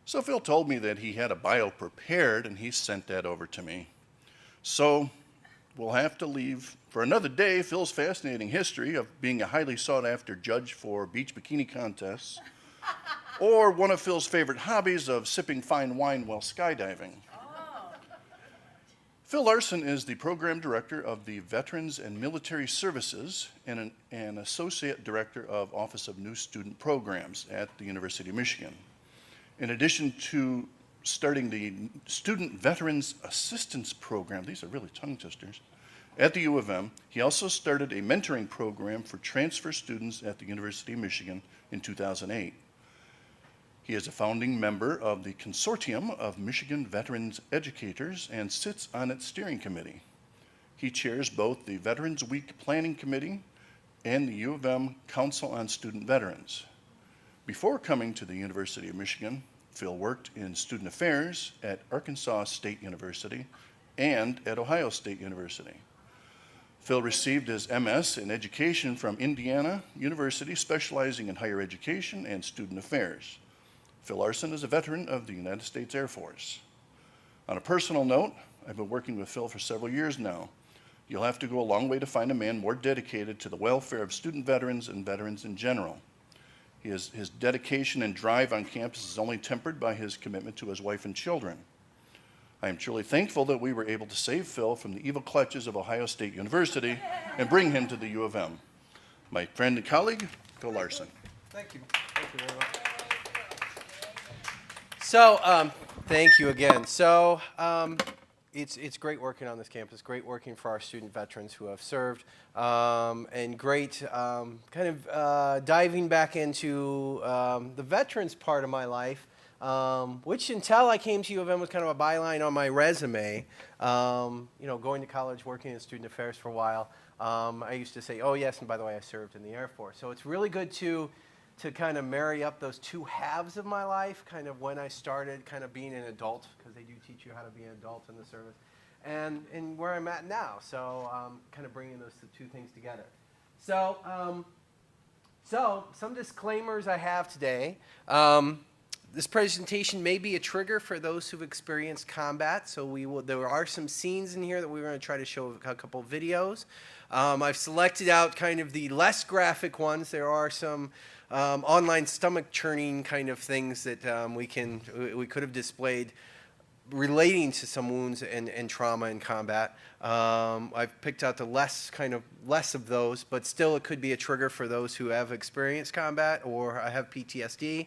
So Phil told me that he had a bio prepared and he sent that over to me. So we'll have to leave for another day Phil's fascinating history of being a highly sought after judge for beach bikini contests, or one of Phil's favorite hobbies of sipping fine wine while skydiving. Phil Larson is the program director of the Veterans and Military Services and an associate director of Office of New Student Programs at the University of Michigan. In addition to starting the Student Veterans Assistance Program, these are really tongue twisters, at the U of M, he also started a mentoring program for transfer students at the University of Michigan in 2008. He is a founding member of the Consortium of Michigan Veterans Educators and sits on its steering committee. He chairs both the Veterans Week Planning Committee and the U of M Council on Student Veterans. Before coming to the University of Michigan, Phil worked in student affairs at Arkansas State University and at Ohio State University. Phil received his MS in education from Indiana University, specializing in higher education and student affairs. Phil Larson is a veteran of the United States Air Force. On a personal note, I've been working with Phil for several years now. You'll have to go a long way to find a man more dedicated to the welfare of student veterans and veterans in general. His dedication and drive on campus is only tempered by his commitment to his wife and children. I am truly thankful that we were able to save Phil from the evil clutches of Ohio State University and bring him to the U of M. My friend and colleague, Phil Larson. Thank you. Thank you very much. So, thank you again. So, it's great working on this campus, great working for our student veterans who have served, and great diving back into the veterans part of my life, which until I came to U of M was kind of a byline on my resume. Going to college, working in student affairs for a while, I used to say, oh yes, and by the way, I served in the Air Force. So it's really good to kind of marry up those two halves of my life, kind of when I started kind of being an adult, because they do teach you how to be an adult in the service, and where I'm at now. So kind of bringing those two things together. So, some disclaimers I have today. This presentation may be a trigger for those who've experienced combat, so there are some scenes in here that we're going to try to show a couple of videos. I've selected out kind of the less graphic ones. There are some online stomach churning kind of things that we could have displayed relating to some wounds and trauma in combat. I've picked out the less of those, but still it could be a trigger for those who have experienced combat or have PTSD.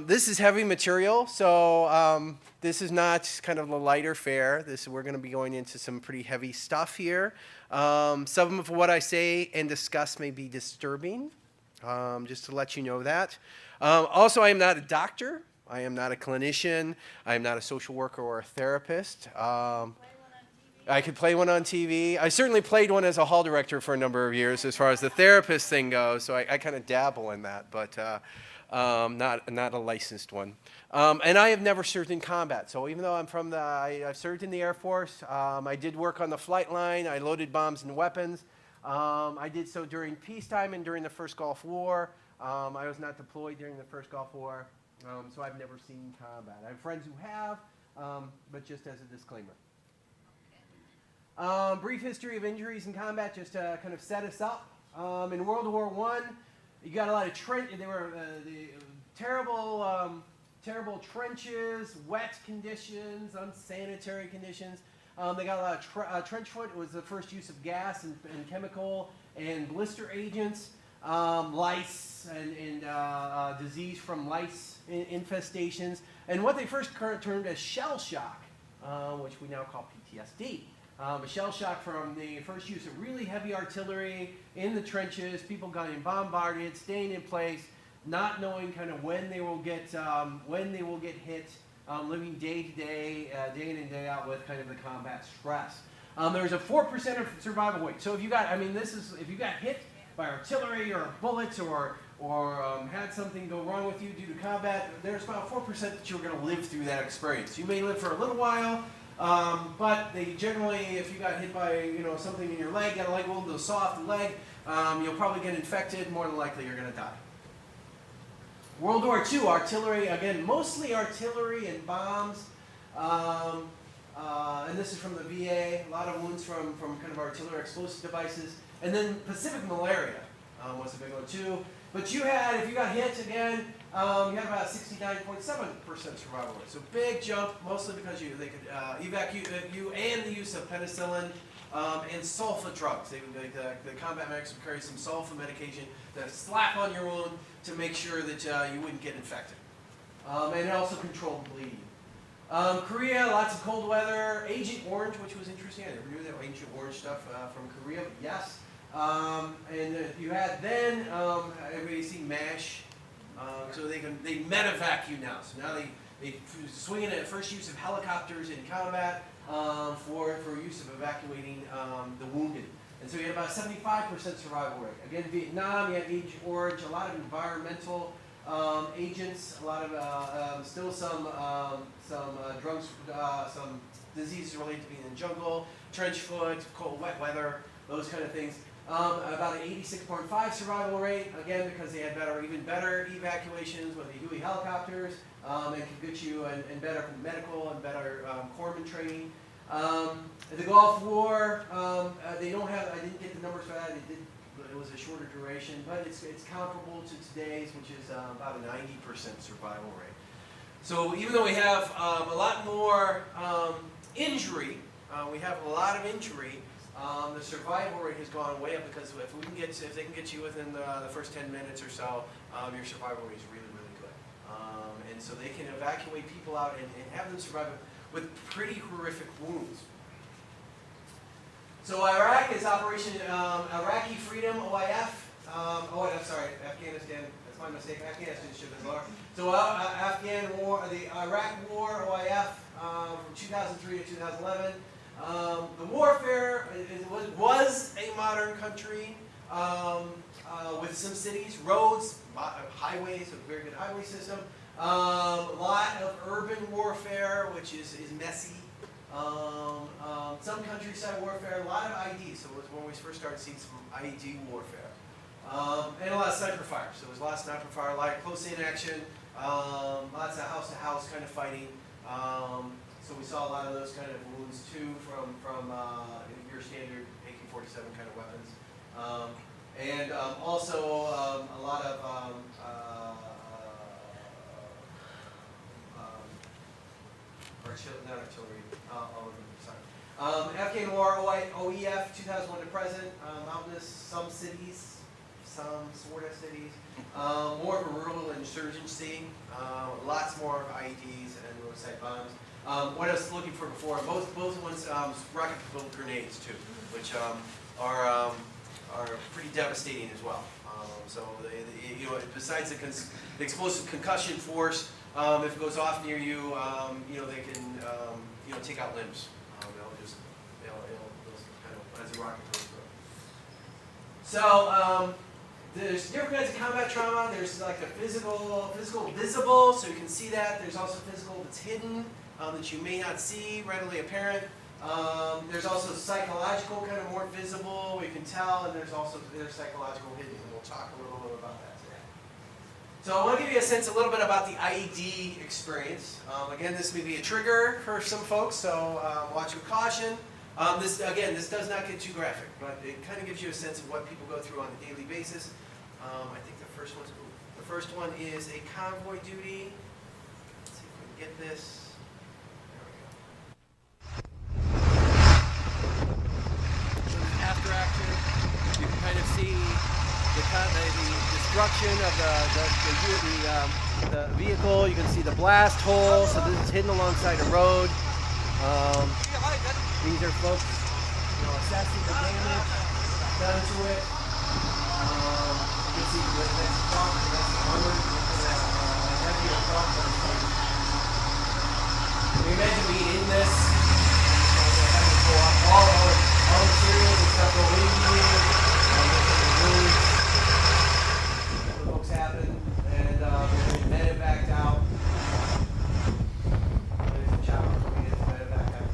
This is heavy material, so this is not kind of the lighter fare. We're going to be going into some pretty heavy stuff here. Some of what I say and discuss may be disturbing, just to let you know that. Also, I am not a doctor. I am not a clinician. I am not a social worker or a therapist. I could play one on TV. I certainly played one as a hall director for a number of years as far as the therapist thing goes, so I kind of dabble in that, but not a licensed one. And I have never served in combat. So even though I've served in the Air Force, I did work on the flight line. I loaded bombs and weapons. I did so during peacetime and during the first Gulf War. I was not deployed during the first Gulf War, so I've never seen combat. I have friends who have, but just as a disclaimer. Brief history of injuries in combat, just to kind of set us up. In World War I, you got a lot of terrible trenches, wet conditions, unsanitary conditions. They got a lot of trench foot. It was the first use of gas and chemical and blister agents, lice and disease from lice infestations, and what they first termed as shell shock, which we now call PTSD. A shell shock from the first use of really heavy artillery in the trenches, people getting bombarded, staying in place, not knowing kind of when they will get hit, living day to day, day in and day out with kind of the combat stress. There's a 4% of survival rate. So if you got hit by artillery or bullets or had something go wrong with you due to combat, there's about 4% that you're going to live through that experience. You may live for a little while. But they generally, if you got hit by something in your leg, got a leg wound, a soft leg, you'll probably get infected. More than likely, you're going to die. World War II, artillery, again, mostly artillery and bombs. And this is from the VA, a lot of wounds from kind of artillery explosive devices. And then Pacific malaria was a big one too. But you had, if you got hit again, you had about 69.7% survival rate. So big jump, mostly because they could evacuate you and the use of penicillin and sulfa drugs. The combat medics would carry some sulfa medication to slap on your wound to make sure that you wouldn't get infected. And it also controlled bleeding. Korea, lots of cold weather. Agent Orange, which was interesting. I never knew that Agent Orange stuff from Korea, but yes. And you had then, everybody's seen MASH, so they medevac you now. So now they swing in at first use of helicopters in combat for use of evacuating the wounded. And so you had about 75% survival rate. Again, Vietnam, you had Agent Orange, a lot of environmental agents, a lot of still some drugs, some diseases related to being in the jungle, trench foot, cold, wet weather, those kind of things. About an 86.5 survival rate, again, because they had even better evacuations with the Huey helicopters, and could get you and better medical and better corpsman training. The Gulf War, they don't have, I didn't get the numbers for that, it was a shorter duration, but it's comparable to today's, which is about a 90% survival rate. So even though we have a lot more injury, we have a lot of injury, the survival rate has gone way up because if they can get you within the first 10 minutes or so, your survival rate is really, really good. And so they can evacuate people out and have them survive with pretty horrific wounds. So Iraq is Operation Iraqi Freedom, OIF. Afghanistan, that's my mistake. Afghanistan should have been lower. So Afghan War, the Iraq War, OIF, from 2003 to 2011. The warfare was a modern country with some cities, roads, highways, a very good highway system. A lot of urban warfare, which is messy. Some countryside warfare, a lot of IEDs. So it was when we first started seeing some IED warfare. And a lot of sniper fire. So there was a lot of sniper fire, a lot of close-in action, lots of house-to-house kind of fighting. So we saw a lot of those kind of wounds too from your standard AK-47 kind of weapons. And also a lot of not artillery, sorry. Afghan War, OEF, 2001 to present, mountainous, some cities, some sort of cities. More of a rural insurgency, lots more of IEDs and roadside bombs. What I was looking for before, both ones rocket-propelled grenades too, which are pretty devastating as well. So besides the explosive concussion force, if it goes off near you, they can take out limbs. They'll kind of as a rocket goes through. So there's different kinds of combat trauma. There's like a physical visible, so you can see that. There's also physical that's hidden, that you may not see, readily apparent. There's also psychological, kind of more visible, we can tell, and there's psychological hidden, and we'll talk a little bit about that today. So I want to give you a sense a little bit about the IED experience. Again, this may be a trigger for some folks, so watch with caution. This does not get too graphic, but it kind of gives you a sense of what people go through on a daily basis. I think the first one is a convoy duty. Let's see if we can get this. After action, you can kind of see the destruction of the vehicle. You can see the blast hole, so this is hidden alongside a road. These are folks, assessing the damage done to it. You can see the next truck, that's armored, heavier truck. Can you imagine being in this? Having to go off all materials and stuff go into you. The folks happen, and they're medevac out. There's a chopper coming in, medevac out.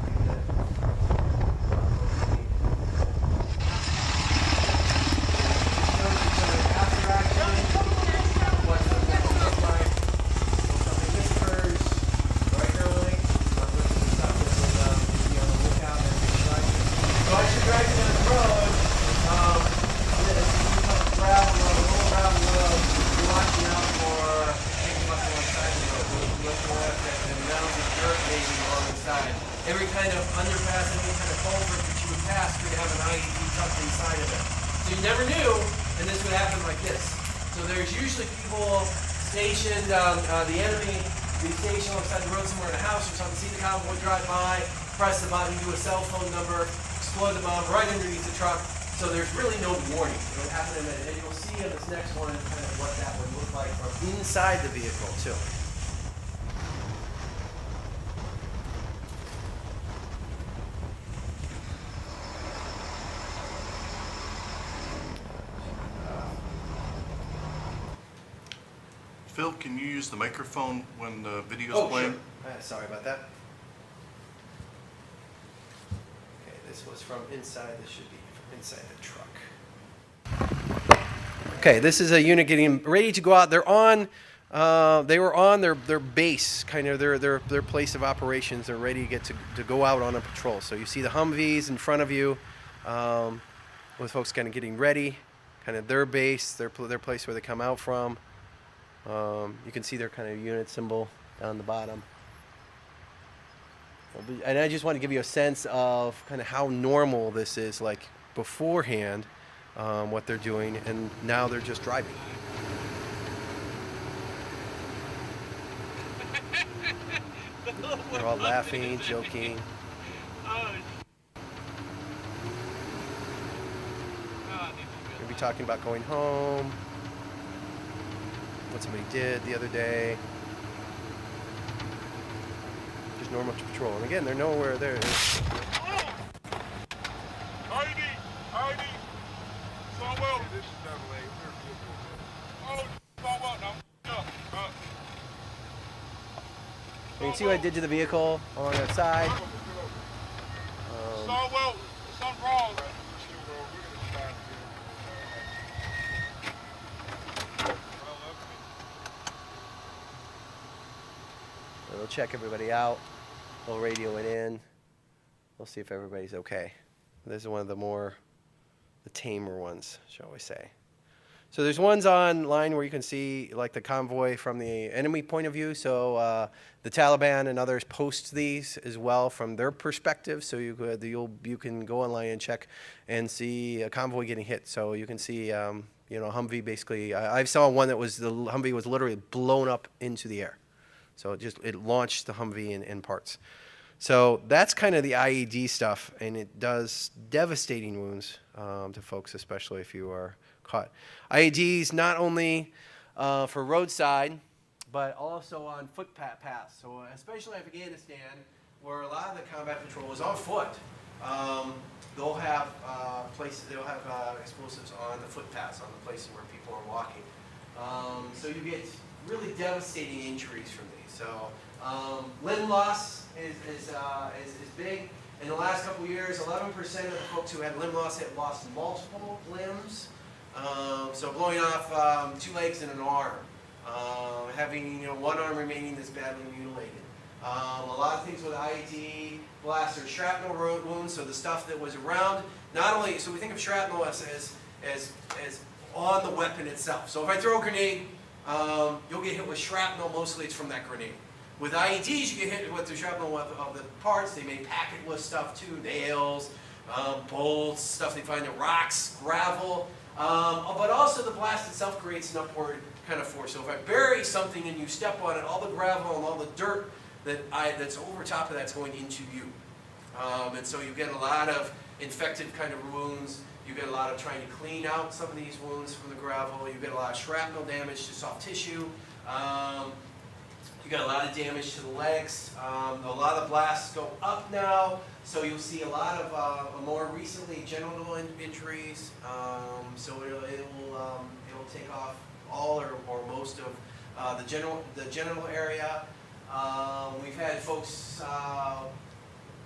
After action, what's the kind of underpass, any kind of culvert that you would pass could have an IED tucked inside of it. So you never knew, and this would happen like this. So there's usually people stationed, the enemy would be stationed alongside the road somewhere in a house or something, see the convoy drive by, press the button, do a cell phone number, explode the bomb right underneath the truck. So there's really no warning. It would happen in a minute. And you'll see on this next one kind of what that would look like from inside the vehicle too. Phil, can you use the microphone when the video's Oh, playing? sure. Sorry about that. Okay, this was from inside. This should be from inside the truck. Okay, this is a unit getting ready to go out. They're on. They were on their base, kind of their place of operations. They're ready to get to go out on a patrol. So you see the Humvees in front of you, with folks kind of getting ready, kind of their base, their place where they come out from. You can see their kind of unit symbol down the bottom. And I just want to give you a sense of kind of how normal this is, like beforehand, what they're doing, and now they're just driving. They're all laughing, joking. Maybe talking about going home, what somebody did the other day. Just normal patrol. And again, they're nowhere there. ID, Samuel. This is double A. Oh, Samuel, now. You can see what I did to the vehicle along that side. Samuel, something wrong. We'll check everybody out. We'll radio it in. We'll see if everybody's okay. This is one of the tamer ones, shall we say. So there's ones online where you can see like the convoy from the enemy point of view. So the Taliban and others post these as well from their perspective. So you can go online and check and see a convoy getting hit. So you can see Humvee basically. I saw one that was the Humvee was literally blown up into the air. So it launched the Humvee in parts. So that's kind of the IED stuff, and it does devastating wounds to folks, especially if you are caught. IEDs not only for roadside, but also on footpaths. So especially in Afghanistan, where a lot of the combat patrol is on foot, they'll have explosives on the footpaths, on the places where people are walking. So you get really devastating injuries from these. So limb loss is big. In the last couple of years, 11% of the folks who had limb loss had lost multiple limbs. So blowing off 2 legs and an arm, having 1 arm remaining that's badly mutilated. A lot of things with IED blasts are shrapnel wounds. So the stuff that was around, not only so we think of shrapnel as on the weapon itself. So if I throw a grenade, you'll get hit with shrapnel. Mostly it's from that grenade. With IEDs, you get hit with the shrapnel of the parts. They may pack it with stuff too, nails, bolts, stuff they find in rocks, gravel. But also the blast itself creates an upward kind of force. So if I bury something and you step on it, all the gravel and all the dirt that's over top of that's going into you. And so you get a lot of infected kind of wounds. You get a lot of trying to clean out some of these wounds from the gravel. You get a lot of shrapnel damage to soft tissue. You get a lot of damage to the legs. A lot of blasts go up now, so you'll see a lot of more recently genital injuries. So it'll take off all or most of the genital area. We've had folks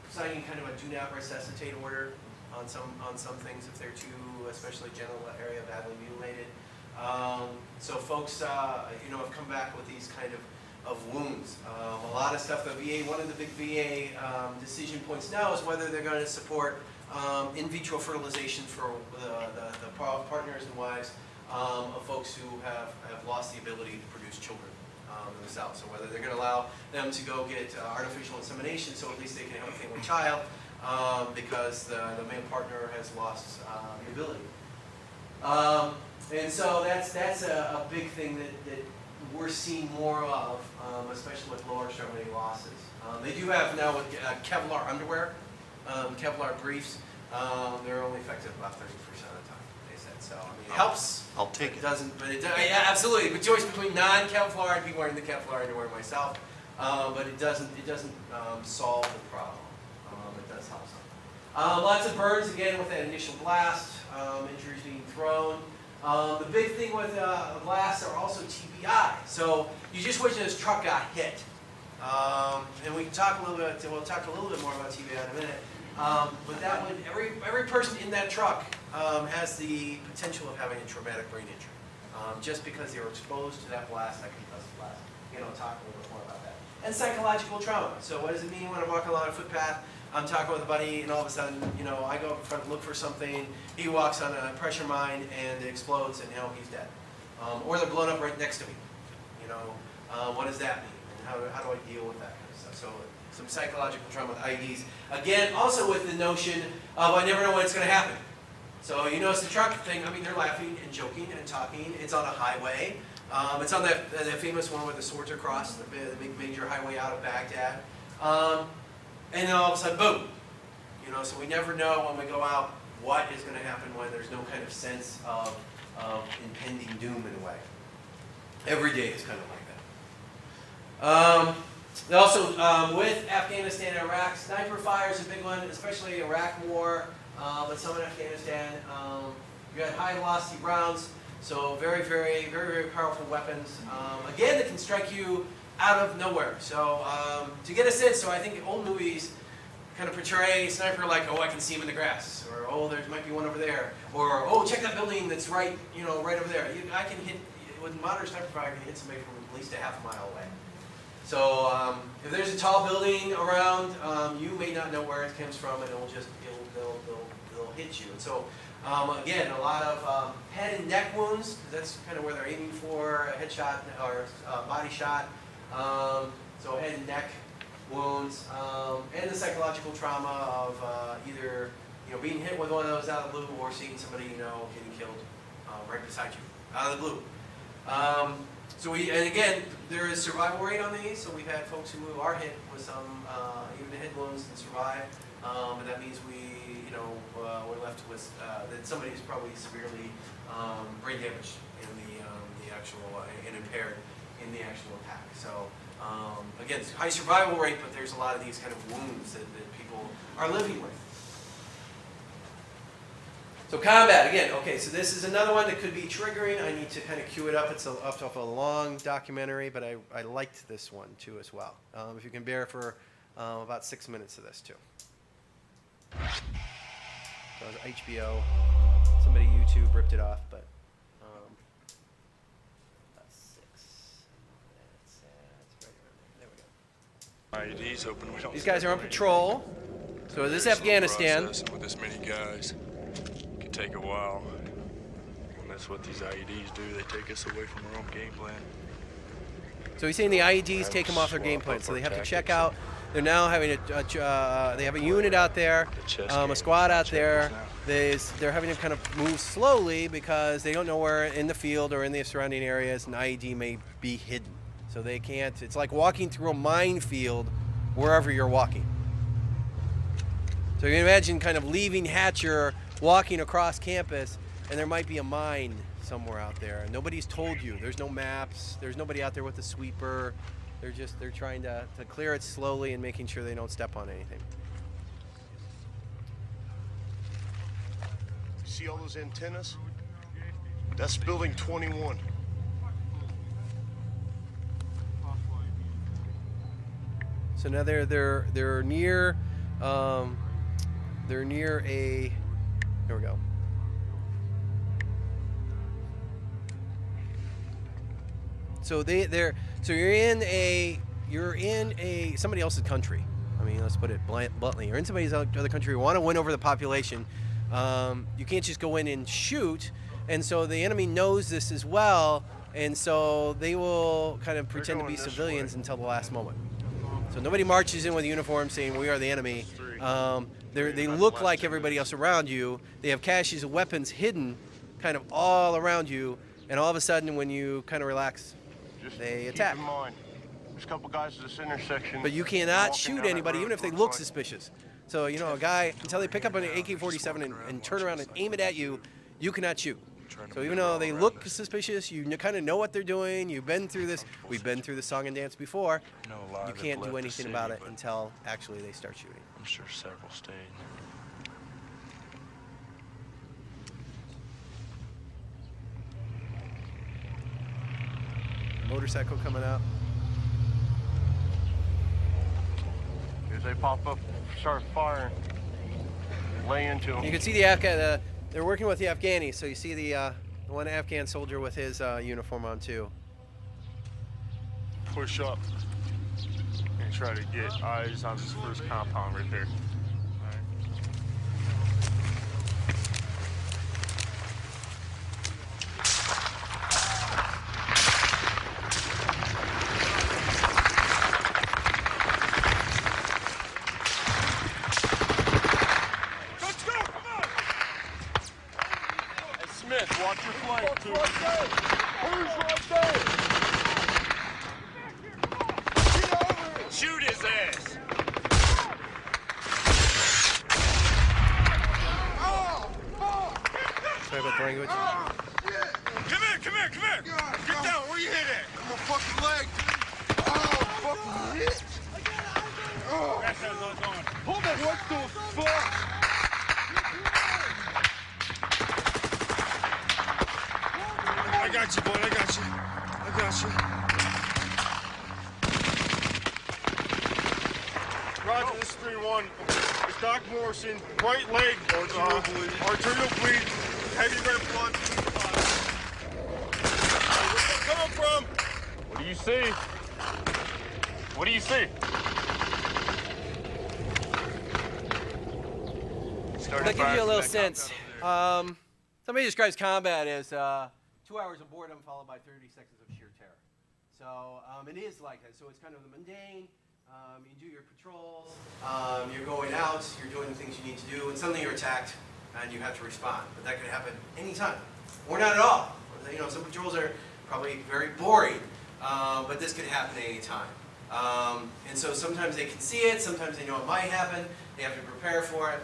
signing kind of a do not resuscitate order on some things if they're too, especially genital area, badly mutilated. So folks, have come back with these kind of wounds. A lot of stuff. The VA, one of the big VA decision points now is whether they're going to support in vitro fertilization for the partners and wives of folks who have lost the ability to produce children. themselves. So whether they're going to allow them to go get artificial insemination, so at least they can have a family child, because the male partner has lost the ability. And so that's a big thing that we're seeing more of, especially with lower extremity losses. They do have now with Kevlar underwear, Kevlar briefs. They're only effective about 30% of the time, they said. So I mean, it helps. I'll take it. Doesn't, but it yeah, absolutely. The choice between non-Kevlar and people wearing the Kevlar underwear myself, but it doesn't solve the problem. It does help some. Lots of burns again with that initial blast, injuries being thrown. The big thing with blasts are also TBI. So you just wish this truck got hit. And we can talk a little bit. We'll talk a little bit more about TBI in a minute. But that would every person in that truck has the potential of having a traumatic brain injury, just because they were exposed to that blast, that concussive blast. Again, I'll talk a little bit more about that. And psychological trauma. So what does it mean when I'm walking along a footpath? I'm talking with a buddy, and all of a sudden, you know, I go up in front and look for something. He walks on a pressure mine, and it explodes, and now he's dead. Or they're blown up right next to me. You know, what does that mean? And how do I deal with that kind of stuff? So some psychological trauma with IEDs. Again, also with the notion of I never know when it's going to happen. So you notice the truck thing, I mean, they're laughing and joking and talking. It's on a highway. It's on that famous one where the swords are crossed, the big major highway out of Baghdad. And then all of a sudden, boom. You know, so we never know when we go out what is going to happen when there's no kind of sense of impending doom in a way. Every day is kind of like that. Also, with Afghanistan and Iraq, sniper fire is a big one, especially Iraq war, but some in Afghanistan. You got high velocity rounds, so very, very, very, very powerful weapons. Again, that can strike you out of nowhere. So to get a sense, so I think old movies kind of portray sniper like, oh, I can see him in the grass, or oh, there might be one over there, or oh, check that building that's right, you know, right over there. I can hit with modern sniper fire. I can hit somebody from at least a half a mile away. So if there's a tall building around, you may not know where it comes from, and they'll hit you. And so again, a lot of head and neck wounds. That's kind of where they're aiming for a headshot or body shot. So head and neck wounds, and the psychological trauma of either being hit with one of those out of the blue, or seeing somebody getting killed right beside you out of the blue. And again, there is survival rate on these. So we've had folks who are hit with some even head wounds and survive, and that means we're left with that somebody is probably severely brain damaged in the actual and impaired in the actual attack. So again, it's high survival rate, but there's a lot of these kind of wounds that people are living with. So combat, again, okay, so this is another one that could be triggering. I need to kind of cue it up. It's off a long documentary, but I liked this one too as well. If you can bear for about 6 minutes of this too. So it was HBO. Somebody YouTube ripped it off, but about 6 minutes. It's right around there. There we go. IEDs hoping we don't. These guys are on patrol. So this is Afghanistan. With this many guys, it can take a while. And that's what these IEDs do. They take us away from our own game plan. So he's saying the IEDs take them off their game plan, so they have to check out. They're now having they have a unit out there, a squad out there. They're having to kind of move slowly because they don't know where in the field or in the surrounding areas an IED may be hidden. So they can't. It's like walking through a minefield wherever you're walking. So you can imagine kind of leaving Hatcher, walking across campus, and there might be a mine somewhere out there. Nobody's told you. There's no maps. There's nobody out there with a sweeper. They're trying to clear it slowly and making sure they don't step on anything. See all those antennas? That's building 21. So now they're near a. Here we go. So you're in a somebody else's country. I mean, let's put it bluntly. You're in somebody's other country. You want to win over the population. You can't just go in and shoot. And so the enemy knows this as well. And so they will kind of pretend to be civilians until the last moment. So nobody marches in with a uniform saying we are the enemy. They look like everybody else around you. They have caches of weapons hidden kind of all around you. And all of a sudden, when you kind of relax, Just they keep attack. in mind, there's a couple guys at this intersection. But you cannot shoot anybody, even if they look suspicious. So, you know, a guy, until they pick up an AK-47 and turn around and aim it at you, you cannot shoot. So even though they look suspicious, you kind of know what they're doing. You've been through this. We've been through the song and dance before. You can't do anything about it until actually they start shooting. I'm sure several stayed. Motorcycle coming out. As they pop up, start firing, lay into them. You can see the Afghan. They're working with the Afghanis, so you see the one Afghan soldier with his uniform on too. Push up and try to get eyes on this first compound right there. Watch your flank, too. Who's right there? Shoot his ass! Sorry about the language. Come here! Get down, where you hit at? I'm a fucking leg. Oh, fucking hit. Oh. That's how it's going. Hold that. What the fuck? I got you, boy, I got you. Roger, this is 3-1. It's Doc Morrison, right leg, arterial bleed, heavy red blood. Where's it coming from? What do you see? What do you see? That gives you a little sense. Somebody describes combat as 2 hours of boredom followed by 30 seconds of sheer terror. So it is like that. So it's kind of the mundane. You do your patrols. You're going out. You're doing the things you need to do, and suddenly you're attacked, and you have to respond. But that could happen anytime, or not at all. You know, some patrols are probably very boring, but this could happen at any time. And so sometimes they can see it. Sometimes they know it might happen. They have to prepare for it.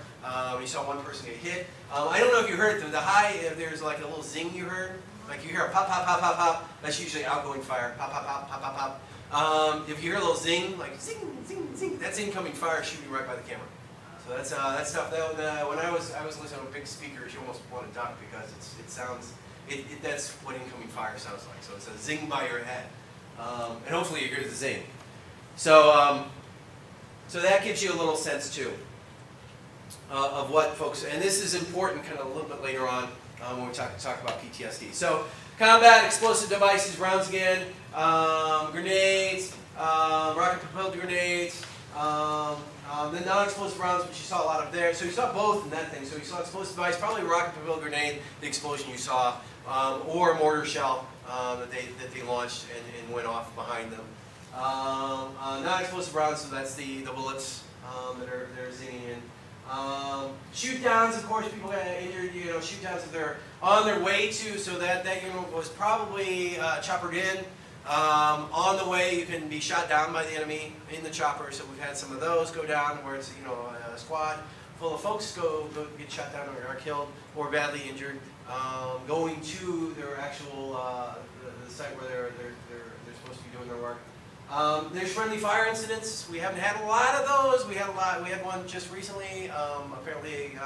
You saw one person get hit. I don't know if you heard it. The high, there's like a little zing you heard. Like you hear a pop, pop, pop, pop, pop. That's usually outgoing fire. Pop, pop, pop, pop, pop, pop. If you hear a little zing, like zing, zing, zing, that's incoming fire shooting right by the camera. So that's stuff. When I was listening to big speakers, you almost want to duck because it sounds. That's what incoming fire sounds like. So it's a zing by your head, and hopefully you hear the zing. So that gives you a little sense too of what folks. And this is important, kind of a little bit later on when we talk about PTSD. So combat, explosive devices, rounds again, grenades, rocket-propelled grenades, the non-explosive rounds, which you saw a lot of there. So you saw both in that thing. So you saw explosive device, probably a rocket-propelled grenade, the explosion you saw, or a mortar shell that they launched and went off behind them. Non-explosive rounds, so that's the bullets that are zinging in. Shoot downs, of course, people got injured. You know, shoot downs that they're on their way to. So that unit was probably choppered in. On the way, you can be shot down by the enemy in the chopper. So we've had some of those go down, where it's a squad full of folks go get shot down or are killed or badly injured, going to their actual the site where they're supposed to be doing their work. There's friendly fire incidents. We haven't had a lot of those. We had one just recently. Apparently,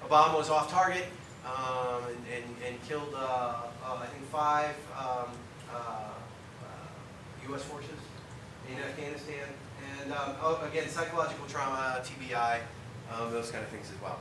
a bomb was off target and killed, I think, 5 U.S. forces in Afghanistan. And again, psychological trauma, TBI, those kind of things as well.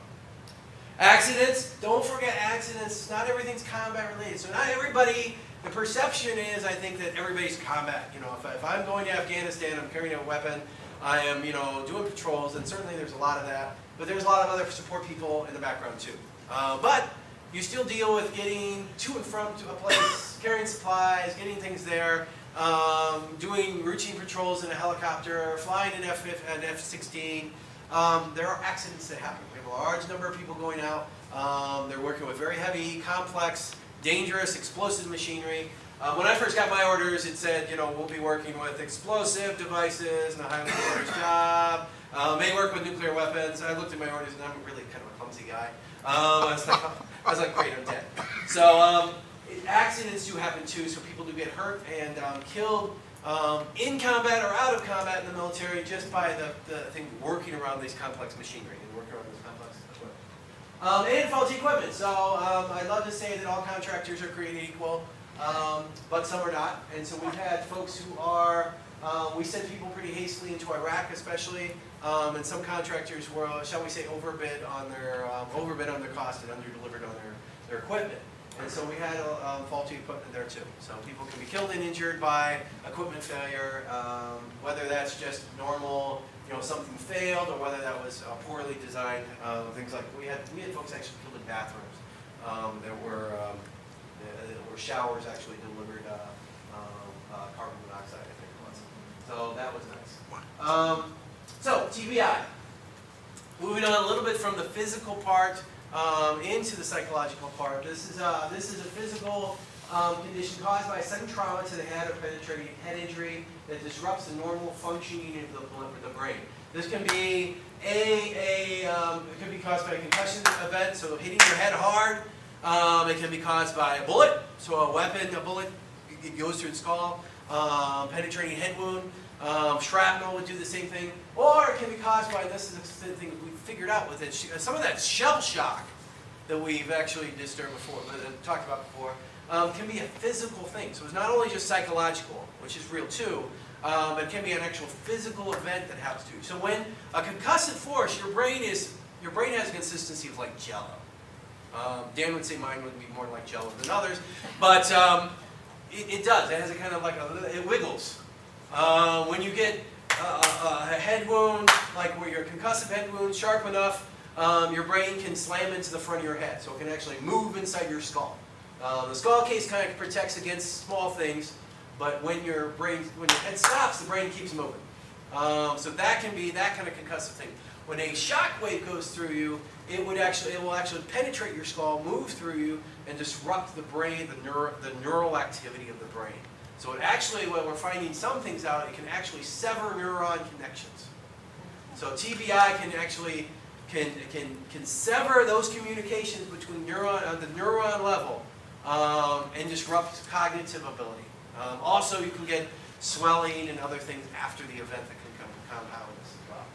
Accidents. Don't forget accidents. Not everything's combat related. So not everybody. The perception is, I think, that everybody's combat. You know, if I'm going to Afghanistan, I'm carrying a weapon, I am, doing patrols, and certainly there's a lot of that. But there's a lot of other support people in the background too. But you still deal with getting to and from to a place, carrying supplies, getting things there, doing routine patrols in a helicopter, flying an F-16. There are accidents that happen. We have a large number of people going out. They're working with very heavy, complex, dangerous, explosive machinery. When I first got my orders, it said, you know, we'll be working with explosive devices in a highly dangerous job. May work with nuclear weapons. I looked at my orders, and I'm really kind of a clumsy guy. I was like, great, I'm dead. So accidents do happen too. So people do get hurt and killed in combat or out of combat in the military just by the thing working around these complex machinery and working around this complex equipment. And faulty equipment. So I'd love to say that all contractors are created equal. But some are not, and so we've had folks who are, we sent people pretty hastily into Iraq especially, and some contractors were, shall we say, overbid on their cost and underdelivered on their equipment. And so we had faulty equipment there too. So people can be killed and injured by equipment failure, whether that's just normal, you know, something failed, or whether that was poorly designed. Things like we had folks actually killed in bathrooms. There were showers actually delivered carbon monoxide, I think it was. So that was nice. So TBI. Moving on a little bit from the physical part into the psychological part. This is a physical condition caused by a sudden trauma to the head or penetrating head injury that disrupts the normal functioning of the brain. This can be it can be caused by a concussion event, so hitting your head hard. It can be caused by a bullet, so a bullet it goes through the skull, penetrating head wound. Shrapnel would do the same thing. Or it can be caused by, this is the thing we figured out with it, some of that shell shock that we've actually talked about before, can be a physical thing. So it's not only just psychological, which is real too, but it can be an actual physical event that happens to you. So when a concussive force, your brain has a consistency of like Jello. Dan would say mine would be more like Jello than others, but it does. It has a kind of like it wiggles. When you get a head wound, like where your concussive head wound sharp enough, your brain can slam into the front of your head, so it can actually move inside your skull. The skull case kind of protects against small things, but when your head stops, the brain keeps moving. So that can be that kind of concussive thing. When a shock wave goes through you, it will actually penetrate your skull, move through you, and disrupt the brain, the neural activity of the brain. So it actually, when we're finding some things out, it can actually sever neuron connections. So TBI can actually can sever those communications between on the neuron level and disrupt cognitive ability. Also, you can get swelling and other things after the event that can compound this as well.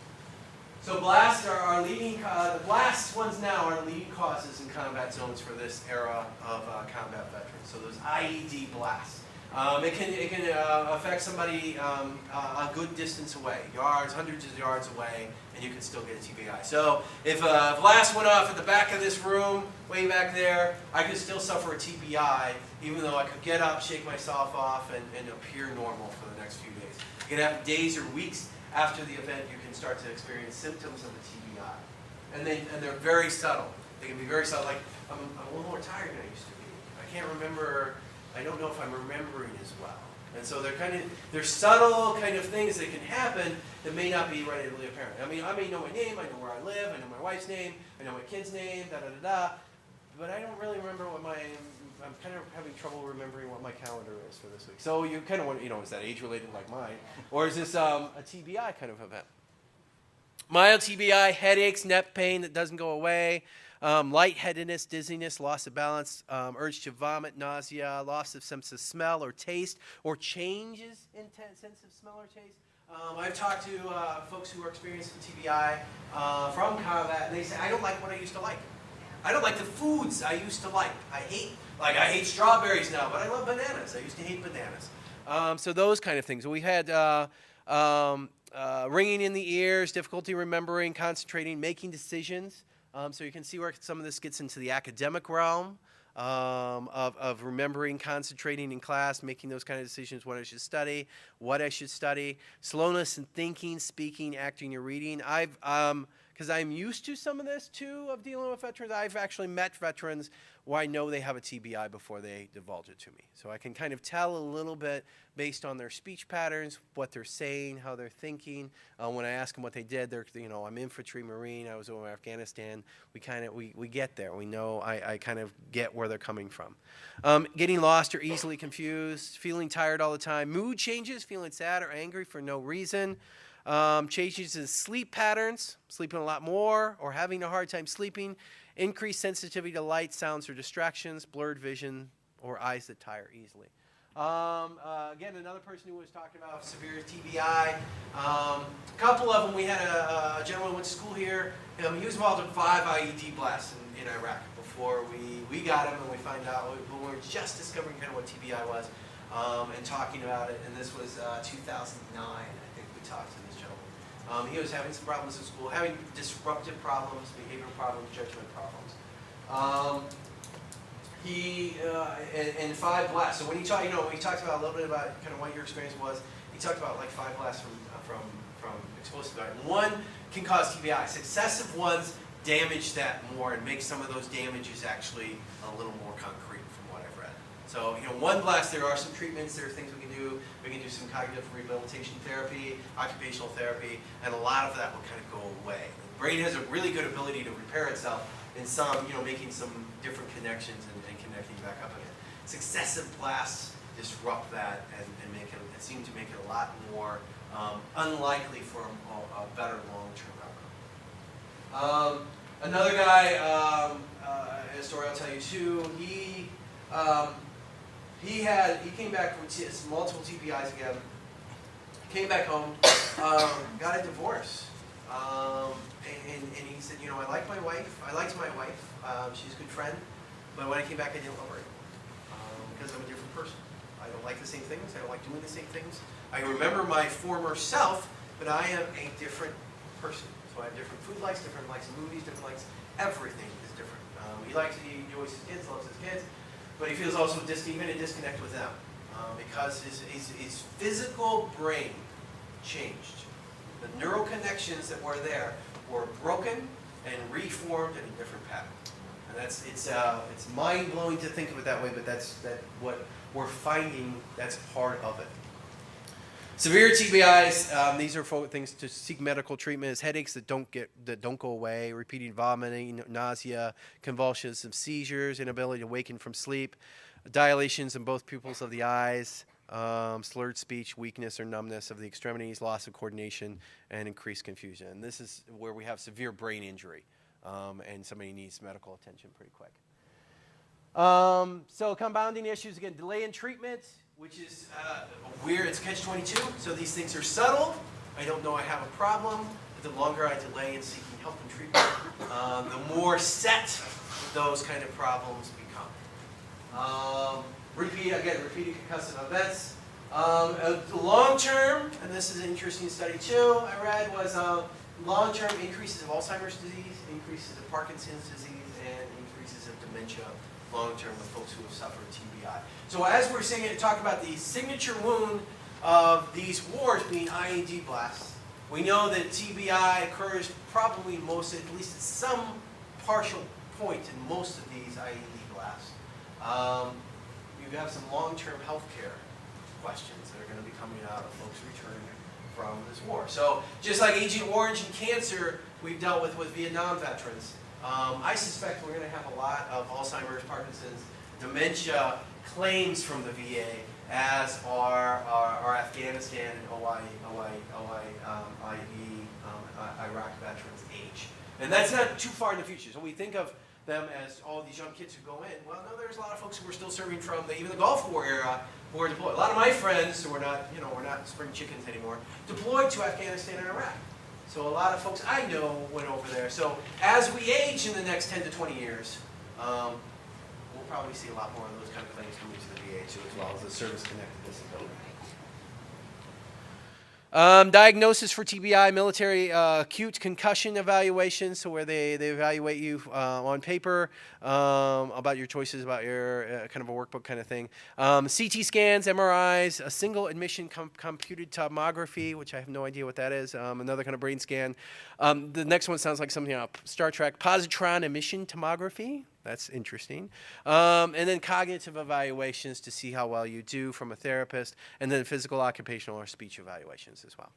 So blasts are our leading, the blast ones now are leading causes in combat zones for this era of combat veterans. So those IED blasts. It can affect somebody a good distance away, hundreds of yards away, and you can still get a TBI. So if a blast went off at the back of this room, way back there, I could still suffer a TBI, even though I could get up, shake myself off, and appear normal for the next few days. It can happen days or weeks after the event. You can start to experience symptoms of a TBI, and they're very subtle. They can be very subtle. Like I'm a little more tired than I used to be. I can't remember. I don't know if I'm remembering as well. And so they're subtle kind of things that can happen that may not be readily apparent. I mean, I may know my name, I know where I live, I know my wife's name, I know my kid's name, but I don't really remember I'm kind of having trouble remembering what my calendar is for this week. So you kind of want, is that age-related like mine? Or is this a TBI kind of event? Mild TBI, headaches, neck pain that doesn't go away, lightheadedness, dizziness, loss of balance, urge to vomit, nausea, loss of sense of smell or taste, or changes in sense of smell or taste. I've talked to folks who are experiencing TBI from combat, and they say, I don't like what I used to like. I don't like the foods I used to like. I hate strawberries now, but I love bananas. I used to hate bananas. So those kind of things. We had ringing in the ears, difficulty remembering, concentrating, making decisions. So you can see where some of this gets into the academic realm of remembering, concentrating in class, making those kind of decisions, what I should study, slowness in thinking, speaking, acting, or reading. I've because I'm used to some of this too of dealing with veterans. I've actually met veterans where I know they have a TBI before they divulge it to me. So I can kind of tell a little bit based on their speech patterns, what they're saying, how they're thinking. When I ask them what they did, they're, you know, I'm infantry, Marine, I was over in Afghanistan. We get there. We know, I kind of get where they're coming from. Getting lost or easily confused, feeling tired all the time, mood changes, feeling sad or angry for no reason. Changes in sleep patterns, sleeping a lot more or having a hard time sleeping, increased sensitivity to light, sounds, or distractions, blurred vision, or eyes that tire easily. Again, another person who was talking about severe TBI. A couple of them, we had a gentleman who went to school here. He was involved in 5 IED blasts in Iraq before we got him, and we find out when we were just discovering kind of what TBI was and talking about it. And this was 2009, I think we talked to this gentleman. He was having some problems in school, having disruptive problems, behavioral problems, judgment problems. And 5 blasts. So when he talked, we talked about a little bit about kind of what your experience was. He talked about like 5 blasts from explosive item. One can cause TBI. Successive ones damage that more and make some of those damages actually a little more concrete from what I've read. So, one blast, there are some treatments, there are things we can do. We can do some cognitive rehabilitation therapy, occupational therapy, and a lot of that will kind of go away. The brain has a really good ability to repair itself in some, making some different connections and connecting back up again. Successive blasts disrupt that and make it seem to make it a lot more unlikely for a better long-term outcome. Another guy, a story I'll tell you too. He came back from multiple TBIs again. Came back home, got a divorce, and he said, I like my wife. I liked my wife. She's a good friend, but when I came back, I didn't love her because I'm a different person. I don't like the same things. I don't like doing the same things. I remember my former self, but I am a different person. So I have different food likes, different likes in movies, different likes. Everything is different. He enjoys his kids, loves his kids, but he feels also even a disconnect with them because his physical brain changed. The neural connections that were there were broken and reformed in a different pattern. And it's mind blowing to think of it that way, but that's what we're finding. That's part of it. Severe TBIs, these are things to seek medical treatment, is headaches that don't go away, repeated vomiting, nausea, convulsions, some seizures, inability to waken from sleep, dilations in both pupils of the eyes, slurred speech, weakness or numbness of the extremities, loss of coordination, and increased confusion. And this is where we have severe brain injury, and somebody needs medical attention pretty quick. So compounding issues, again, delay in treatment, which is weird. It's catch-22. So these things are subtle. I don't know I have a problem. But the longer I delay in seeking help and treatment, the more set those kind of problems become. Repeated concussive events. Long-term, and this is an interesting study too, I read, was long-term increases of Alzheimer's disease, increases of Parkinson's disease, and increases of dementia long-term with folks who have suffered TBI. So as we're talking about the signature wound of these wars being IED blasts, we know that TBI occurs probably at least at some partial point in most of these IED blasts. You have some long-term health care questions that are going to be coming out of folks returning from this war. So just like Agent Orange and cancer we've dealt with Vietnam veterans, I suspect we're going to have a lot of Alzheimer's, Parkinson's, dementia claims from the VA as our Afghanistan and Iraq veterans age. And that's not too far in the future. So we think of them as all these young kids who go in. Well, no, there's a lot of folks who are still serving from even the Gulf War era who are deployed. A lot of my friends who are not, we're not spring chickens anymore, deployed to Afghanistan and Iraq. So a lot of folks I know went over there. So as we age in the next 10 to 20 years, we'll probably see a lot more of those kind of claims coming to the VA too, as well as the service-connected disability. Diagnosis for TBI, military acute concussion evaluation, so where they evaluate you on paper about your choices, about your kind of a workbook kind of thing. CT scans, MRIs, a single admission computed tomography, which I have no idea what that is, another kind of brain scan. The next one sounds like something out of Star Trek, positron emission tomography. That's interesting. And then cognitive evaluations to see how well you do from a therapist, and then physical, occupational, or speech evaluations as well.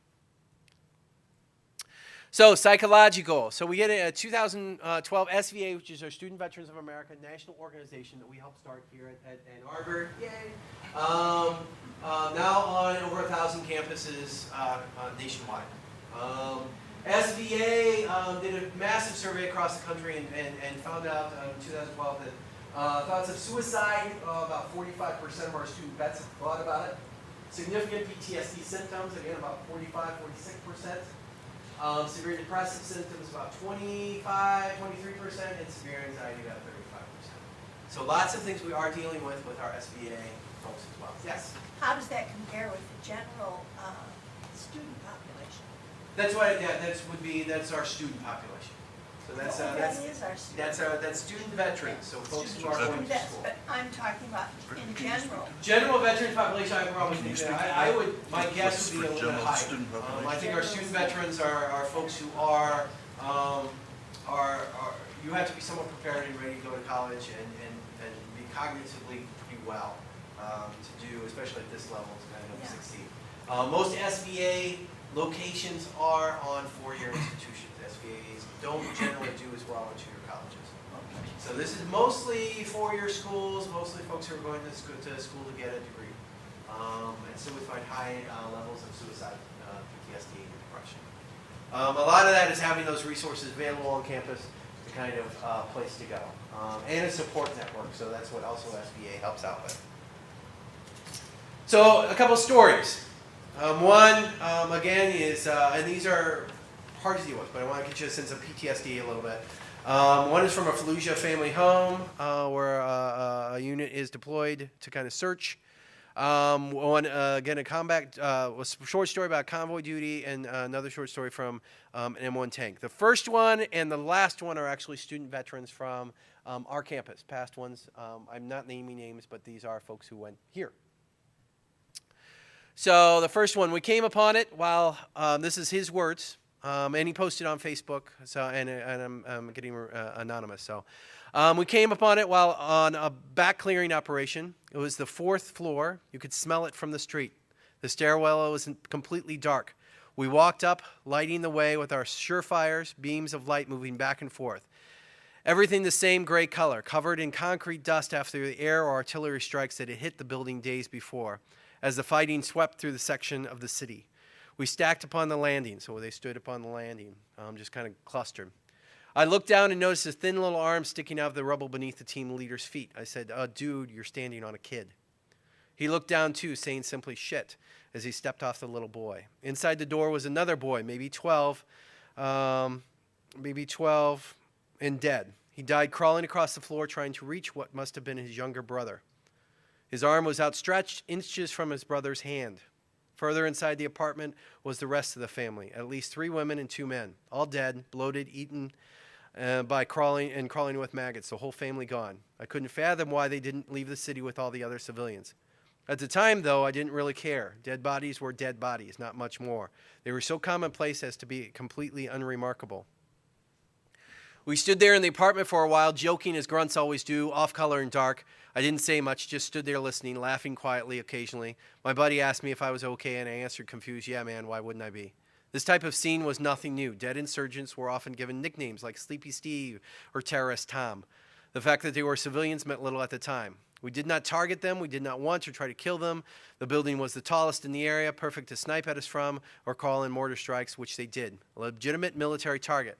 So psychological. So we get a 2012 SVA, which is our Student Veterans of America national organization that we helped start here at Ann Arbor. Yay! Now on over 1,000 campuses nationwide. SVA did a massive survey across the country and found out in 2012 that thoughts of suicide, about 45% of our student vets have thought about it. Significant PTSD symptoms, again about 45, 46%. Severe depressive symptoms, about 25, 23%, and severe anxiety, about 35%. So lots of things we are dealing with our SVA folks as well. Yes? How does that compare with the general student population? That's what. Yeah, that's our student population. So that's That is our student. that's student veterans. So folks who are going to That's, school. but I'm talking about in general. General veterans population, I probably think that I would. My guess would be a little bit General higher. student population. I think our student veterans are folks who are you have to be somewhat prepared and ready to go to college and be cognitively pretty well to do, especially at this level, to kind of succeed. Most SVA locations are on four-year institutions. SVAs don't generally do as well in two-year colleges. So this is mostly four-year schools, mostly folks who are going to school to get a degree. And so we find high levels of suicide, PTSD, and depression. A lot of that is having those resources available on campus to kind of place to go. And a support network, so that's what also SVA helps out with. So a couple stories. One, again, is, and these are hard to deal with, but I want to get you a sense of PTSD a little bit. One is from a Fallujah family home where a unit is deployed to kind of search. One, again, a short story about convoy duty, and another short story from an M1 tank. The first one and the last one are actually student veterans from our campus. Past ones, I'm not naming names, but these are folks who went here. So the first one, we came upon it while, this is his words, and he posted on Facebook, so, and I'm getting anonymous. So we came upon it while on a back clearing operation. It was the 4th floor. You could smell it from the street. The stairwell was completely dark. We walked up, lighting the way with our surefires, beams of light moving back and forth. Everything the same gray color, covered in concrete dust after the air or artillery strikes that had hit the building days before, as the fighting swept through the section of the city. We stacked upon the landing, so they stood upon the landing, just kind of clustered. I looked down and noticed a thin little arm sticking out of the rubble beneath the team leader's feet. I said, dude, you're standing on a kid. He looked down too, saying simply shit, as he stepped off the little boy. Inside the door was another boy, maybe 12, and dead. He died crawling across the floor, trying to reach what must have been his younger brother. His arm was outstretched inches from his brother's hand. Further inside the apartment was the rest of the family, at least 3 women and 2 men, all dead, bloated, eaten by crawling with maggots, the whole family gone. I couldn't fathom why they didn't leave the city with all the other civilians. At the time, though, I didn't really care. Dead bodies were dead bodies, not much more. They were so commonplace as to be completely unremarkable. We stood there in the apartment for a while, joking as grunts always do, off color and dark. I didn't say much, just stood there listening, laughing quietly occasionally. My buddy asked me if I was okay, and I answered confused, yeah, man, why wouldn't I be? This type of scene was nothing new. Dead insurgents were often given nicknames like Sleepy Steve or Terrorist Tom. The fact that they were civilians meant little at the time. We did not target them. We did not want to try to kill them. The building was the tallest in the area, perfect to snipe at us from or call in mortar strikes, which they did. A legitimate military target.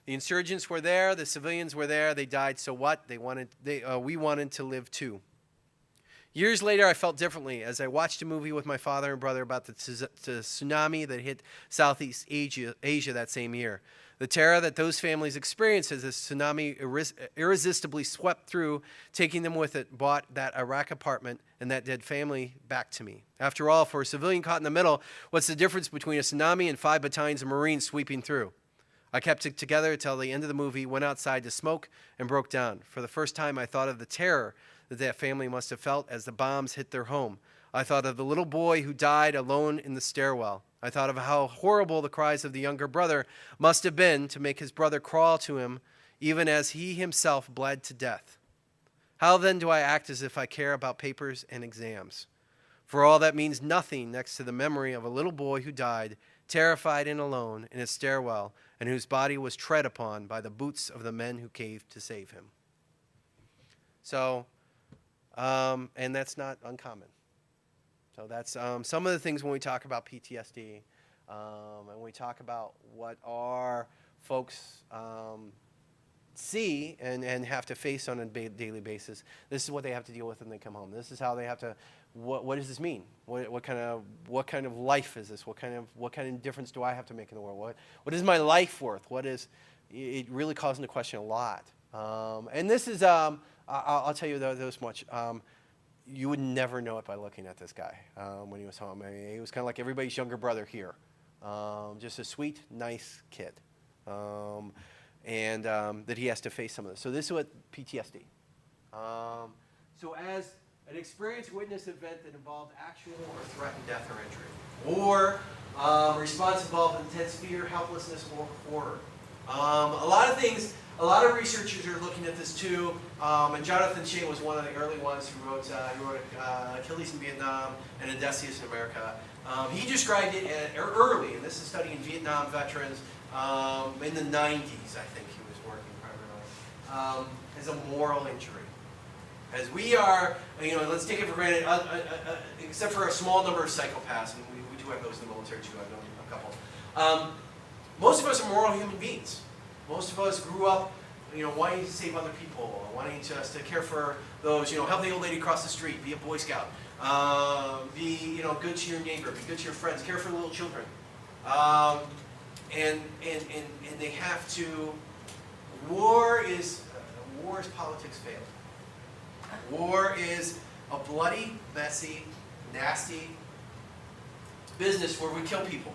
The insurgents were there. The civilians were there. They died. So what? We wanted to live too. Years later, I felt differently as I watched a movie with my father and brother about the tsunami that hit Southeast Asia that same year. The terror that those families experienced as the tsunami irresistibly swept through, taking them with it, brought that Iraq apartment and that dead family back to me. After all, for a civilian caught in the middle, what's the difference between a tsunami and 5 battalions of Marines sweeping through? I kept it together until the end of the movie, went outside to smoke, and broke down. For the first time, I thought of the terror that that family must have felt as the bombs hit their home. I thought of the little boy who died alone in the stairwell. I thought of how horrible the cries of the younger brother must have been to make his brother crawl to him, even as he himself bled to death. How then do I act as if I care about papers and exams? For all that means nothing next to the memory of a little boy who died, terrified and alone, in a stairwell, and whose body was tread upon by the boots of the men who caved to save him. So, and that's not uncommon. So that's some of the things when we talk about PTSD, and we talk about what our folks see and have to face on a daily basis. This is what they have to deal with when they come home. This is how they have to. What does this mean? What kind of life is this? What kind of difference do I have to make in the world? What is my life worth? It really calls into question a lot. And this is I'll tell you this much. You would never know it by looking at this guy when he was home. I mean, he was kind of like everybody's younger brother here. Just a sweet, nice kid. And that he has to face some of this. So this is what PTSD. So as an experienced witness event that involved actual or threatened death or injury, or response involved intense fear, helplessness, or horror. A lot of things. A lot of researchers are looking at this too, and Jonathan Shea was one of the early ones who wrote Achilles in Vietnam and Odysseus in America. He described it early, and this is studying Vietnam veterans in the 90s, I think he was working primarily, as a moral injury. As we are, let's take it for granted, except for a small number of psychopaths, and we do have those in the military too, I've known a couple. Most of us are moral human beings. Most of us grew up, wanting to save other people, wanting to care for those, help the old lady across the street, be a Boy Scout, be, good to your neighbor, be good to your friends, care for little children. And they have to, war is politics failed. War is a bloody, messy, nasty business where we kill people.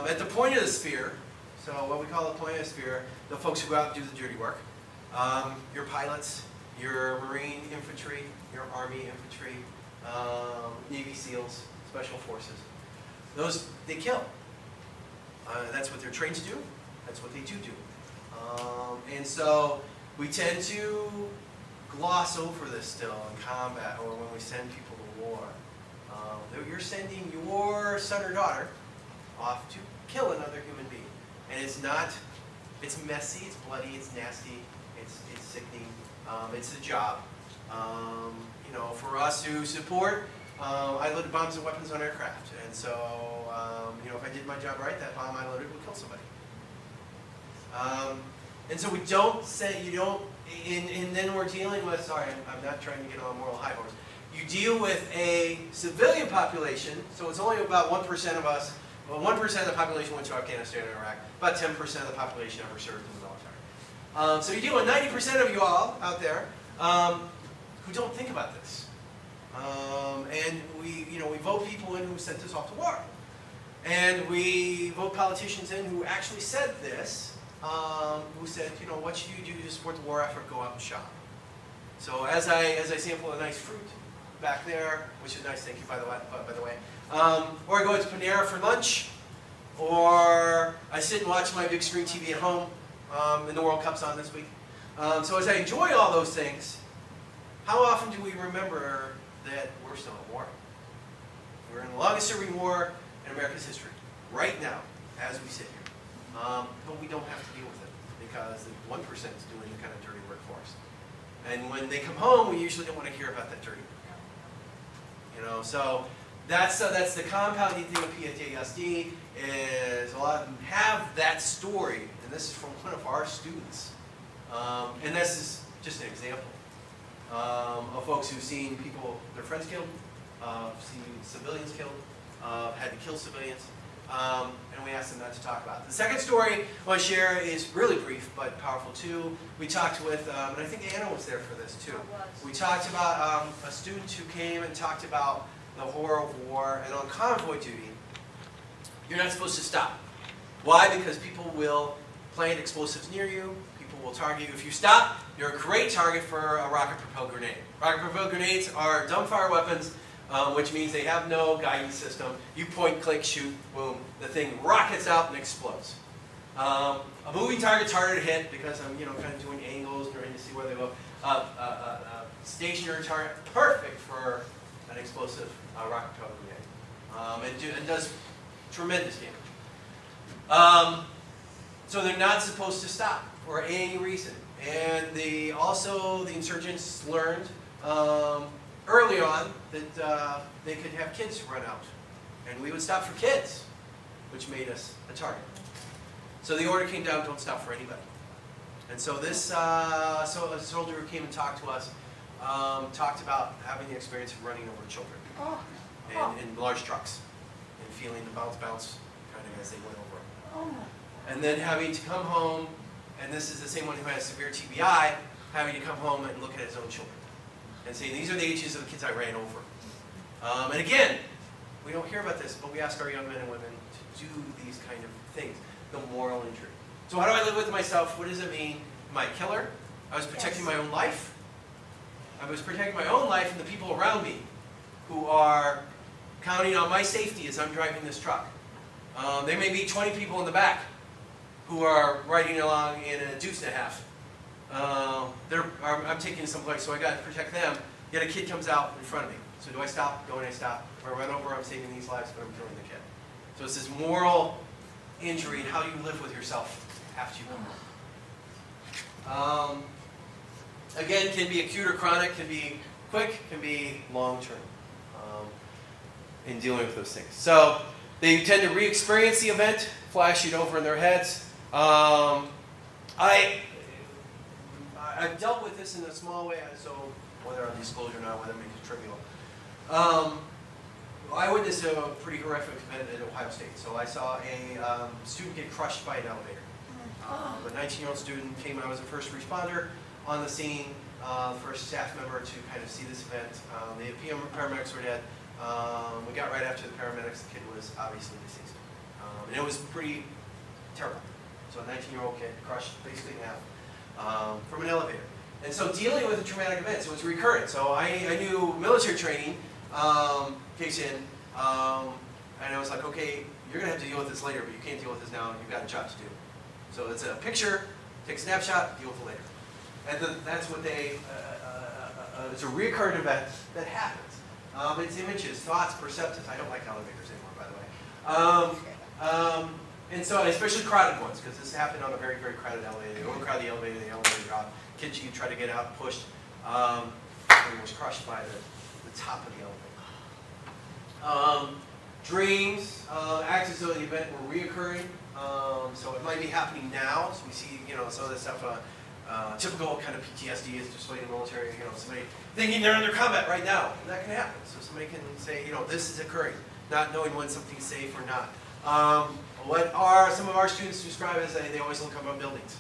At the point of the spear, so what we call the point of the spear, the folks who go out and do the dirty work, your pilots, your Marine infantry, your Army infantry, Navy SEALs, Special Forces, those, they kill. That's what they're trained to do. That's what they do. And so we tend to gloss over this still in combat or when we send people to war. You're sending your son or daughter off to kill another human being. And it's messy, it's bloody, it's nasty, it's sickening, it's a job. For us who support, I loaded bombs and weapons on aircraft. And so, if I did my job right, that bomb I loaded would kill somebody. And so we don't say, and then we're dealing with, sorry, I'm not trying to get on a moral high horse. You deal with a civilian population, so it's only about 1% of us. Well, 1% of the population went to Afghanistan and Iraq. About 10% of the population ever served in the military. So you deal with 90% of you all out there who don't think about this. And we vote people in who sent us off to war. And we vote politicians in who actually said this, who said, what should you do to support the war effort? Go out and shop. So as I sample a nice fruit back there, which is nice, thank you by the way. Or I go to Panera for lunch, or I sit and watch my big screen TV at home, and the World Cup's on this week. So as I enjoy all those things, how often do we remember that we're still at war? We're in the longest serving war in America's history, right now, as we sit here. But we don't have to deal with it, because the 1% is doing the kind of dirty work for us. And when they come home, we usually don't want to hear about that dirty work. So that's the compounding thing of PTSD is a lot of them have that story, and this is from one of our students. And this is just an example of folks who've seen people, their friends killed, seen civilians killed, had to kill civilians, and we asked them not to talk about it. The second story I want to share is really brief but powerful too. We talked with, and I think Anna was there for this too. We talked about a student who came and talked about the horror of war, and on convoy duty, you're not supposed to stop. Why? Because people will plant explosives near you. People will target you. If you stop, you're a great target for a rocket-propelled grenade. Rocket-propelled grenades are dumbfire weapons, which means they have no guidance system. You point, click, shoot, boom. The thing rockets out and explodes. A moving target's harder to hit because I'm, kind of doing angles, trying to see where they go. Stationary target, perfect for an explosive rocket-propelled grenade. It does tremendous damage. So they're not supposed to stop for any reason. And the insurgents learned early on that they could have kids run out. And we would stop for kids, which made us a target. So the order came down, don't stop for anybody. And so this a soldier who came and talked to us talked about having the experience of running over children in large trucks and feeling the bounce kind of as they went over. And then having to come home, and this is the same one who has severe TBI, having to come home and look at his own children and say, these are the ages of the kids I ran over. And again, we don't hear about this, but we ask our young men and women to do these kind of things, the moral injury. So how do I live with myself? What does it mean? Am I a killer? I was protecting my own life. I was protecting my own life and the people around me who are counting on my safety as I'm driving this truck. There may be 20 people in the back who are riding along in a deuce and a half. I'm taking them someplace, so I got to protect them. Yet a kid comes out in front of me. So do I stop? Don't I stop? If I run over, I'm saving these lives, but I'm killing the kid. So it's this moral injury and how you live with yourself after you come home. Again, can be acute or chronic, can be quick, can be long-term in dealing with those things. So they tend to re-experience the event, flash it over in their heads. I've dealt with this in a small way, so whether I'm disclosed or not, whether it makes it trivial. I witnessed a pretty horrific event at Ohio State. So I saw a student get crushed by an elevator. A 19-year-old student came. I was a first responder on the scene, first staff member to kind of see this event. The paramedics were dead. We got right after the paramedics. The kid was obviously deceased. And it was pretty terrible. So a 19-year-old kid crushed basically in half from an elevator. And so dealing with a traumatic event, so it's recurrent. So I knew military training kicks in, and I was like, okay, you're going to have to deal with this later, but you can't deal with this now. You've got a job to do. So it's a picture, take a snapshot, deal with it later. And then that's what it's a recurrent event that happens. It's images, thoughts, perceptives. I don't like elevators anymore, by the way. And so, especially crowded ones, because this happened on a very, very crowded elevator. They overcrowd the elevator dropped. Kids, you try to get out, pushed, and was crushed by the top of the elevator. Dreams act as though the event were reoccurring. So it might be happening now. So we see, some of this stuff. Typical kind of PTSD is displayed in the military. Somebody thinking they're under combat right now, and that can happen. So somebody can say, this is occurring, not knowing when something's safe or not. What are some of our students describe as they always look up on buildings.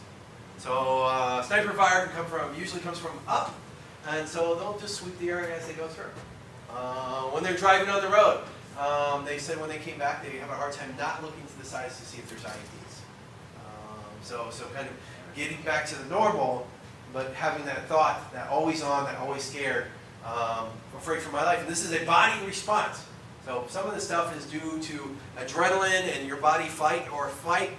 So sniper fire usually comes from up, and so they'll just sweep the area as they go through. When they're driving on the road, they said when they came back they have a hard time not looking to the sides to see if there's IEDs. So kind of getting back to the normal, but having that thought, that always on, that always scared, afraid for my life. And this is a body response. So some of this stuff is due to adrenaline and your body fight or flight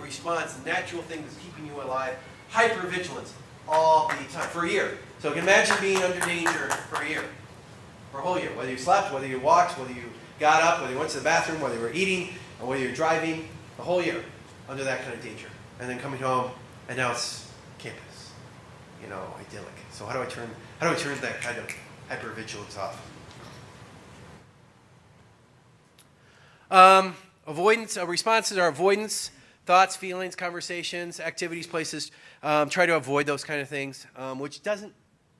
response, the natural thing that's keeping you alive, hypervigilance all the time, for a year. So you can imagine being under danger for a year, for a whole year. Whether you slept, whether you walked, whether you got up, whether you went to the bathroom, whether you were eating, or whether you're driving, the whole year under that kind of danger. And then coming home, and now it's campus, idyllic. So how do I turn that kind of hypervigilance off? Avoidance, responses are avoidance, thoughts, feelings, conversations, activities, places. Try to avoid those kind of things, which doesn't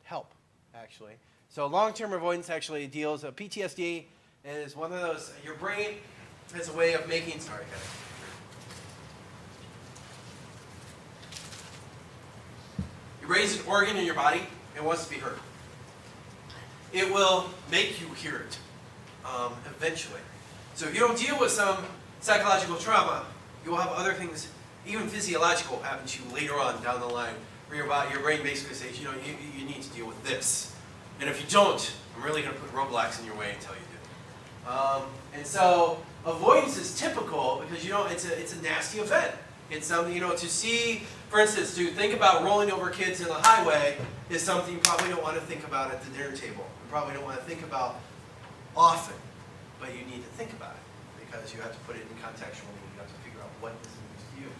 help, actually. So long-term avoidance actually deals, PTSD is one of those, your brain has a way of making, sorry, guys. You raise an organ in your body, it wants to be heard. It will make you hear it, eventually. So if you don't deal with some psychological trauma, you will have other things, even physiological, happen to you later on down the line, where your brain basically says, you know, you need to deal with this. And if you don't, I'm really going to put roadblocks in your way until you do. And so avoidance is typical because, you know, it's a nasty event. It's something, you know, to see, for instance, to think about rolling over kids in the highway is something you probably don't want to think about at the dinner table. You probably don't want to think about often, but you need to think about it because you have to put it in contextually. You have to figure out what this means to you.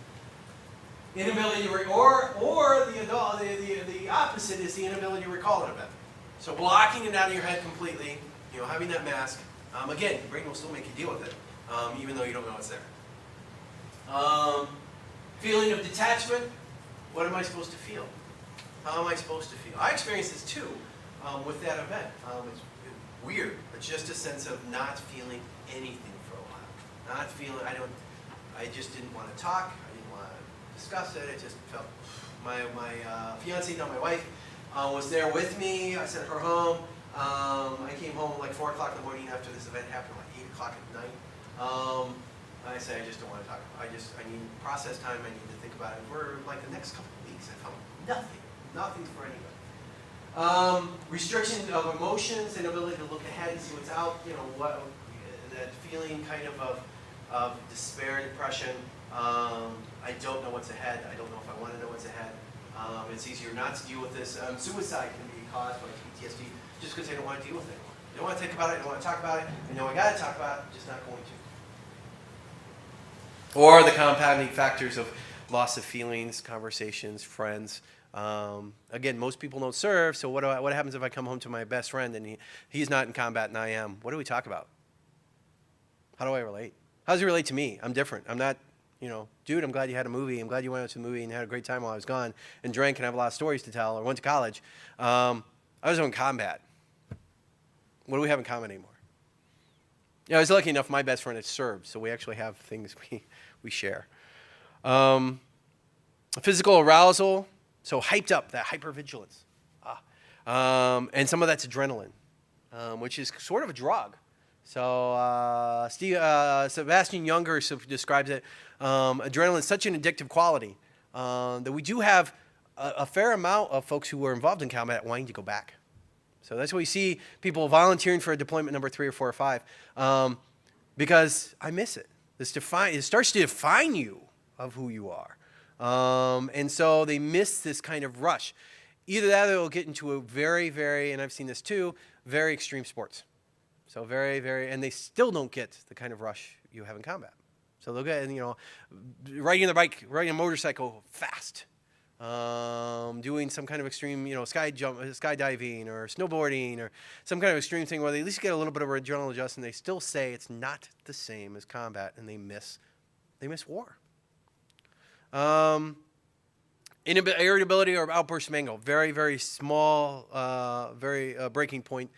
Inability to or the opposite is the inability to recall an event. So blocking it out of your head completely, you know, having that mask. Again, your brain will still make you deal with it, even though you don't know it's there. Feeling of detachment. What am I supposed to feel? How am I supposed to feel? I experienced this too with that event. It's weird. It's just a sense of not feeling anything for a while. Not feeling. I just didn't want to talk. I didn't want to discuss it. It just felt. My fiance, now my wife, was there with me. I sent her home. I came home like 4 o'clock in the morning after this event happened, like 8 o'clock at night. I say I just don't want to talk. I need process time. I need to think about it. For like the next couple of weeks, I found nothing for anybody. Restriction of emotions, inability to look ahead and see what's out. You know what that feeling kind of despair, depression. I don't know what's ahead. I don't know if I want to know what's ahead. It's easier not to deal with this. Suicide can be caused by PTSD just because I don't want to deal with it anymore. I don't want to think about it. I don't want to talk about it. I know I got to talk about it. I'm just not going to. Or the compounding factors of loss of feelings, conversations, friends. Again, most people don't serve, so what happens if I come home to my best friend and he's not in combat and I am? What do we talk about? How do I relate? How does he relate to me? I'm different. I'm not, you know, dude, I'm glad you had a movie. I'm glad you went out to the movie and had a great time while I was gone and drank and have a lot of stories to tell or went to college. I was in combat. What do we have in common anymore? Yeah, I was lucky enough, my best friend had served, so we actually have things we share. Physical arousal, so hyped up, that hypervigilance. And some of that's adrenaline, which is sort of a drug. So Sebastian Junger describes it, adrenaline is such an addictive quality that we do have a fair amount of folks who were involved in combat wanting to go back. So that's why we see people volunteering for a deployment number 3 or 4 or 5, because I miss it. It starts to define you of who you are. And so they miss this kind of rush. Either that or they'll get into a very, very, and I've seen this too, very extreme sports. So very, very, and they still don't get the kind of rush you have in combat. So they'll get, you know, riding a bike, riding a motorcycle fast. Doing some kind of extreme, you know, skydiving or snowboarding or some kind of extreme thing where they at least get a little bit of adrenaline adjust, and they still say it's not the same as combat, and they miss war. Irritability or outburst of anger, very, very small, breaking point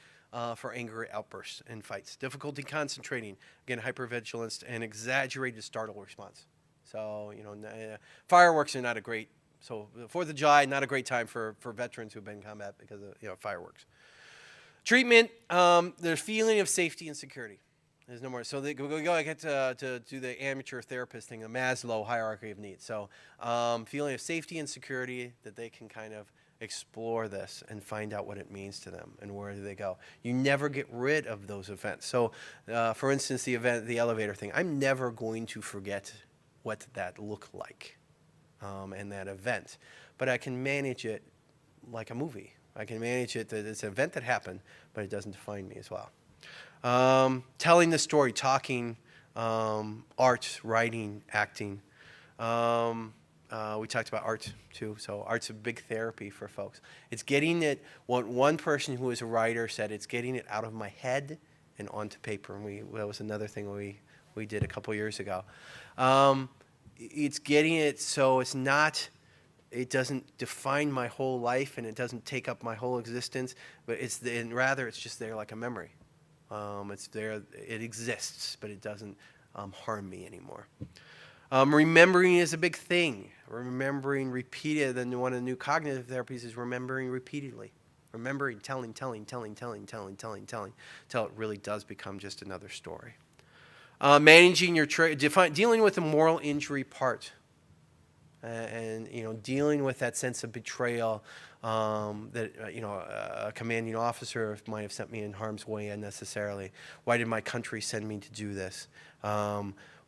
for angry outbursts and fights. Difficulty concentrating, again, hypervigilance and exaggerated startle response. So, you know, fireworks are not a great. So the 4th of July, not a great time for veterans who've been in combat because of, you know, fireworks. Treatment, there's feeling of safety and security. There's no more. So I get to do the amateur therapist thing, the Maslow hierarchy of needs. So feeling of safety and security that they can kind of explore this and find out what it means to them and where do they go. You never get rid of those events. So for instance, the elevator thing, I'm never going to forget what that looked like. And that event, but I can manage it like a movie. I can manage it that it's an event that happened, but it doesn't define me as well. Telling the story, talking, art, writing, acting. We talked about art too, so art's a big therapy for folks. It's getting it, what one person who was a writer said, it's getting it out of my head and onto paper, and that was another thing we did a couple years ago. It's getting it so it doesn't define my whole life and it doesn't take up my whole existence, but rather it's just there like a memory. It's there, it exists, but it doesn't harm me anymore. Remembering is a big thing. Remembering repeated, and one of the new cognitive therapies is remembering repeatedly. Remembering, telling, until it really does become just another story. Managing your dealing with the moral injury part, and dealing with that sense of betrayal that a commanding officer might have sent me in harm's way unnecessarily. Why did my country send me to do this?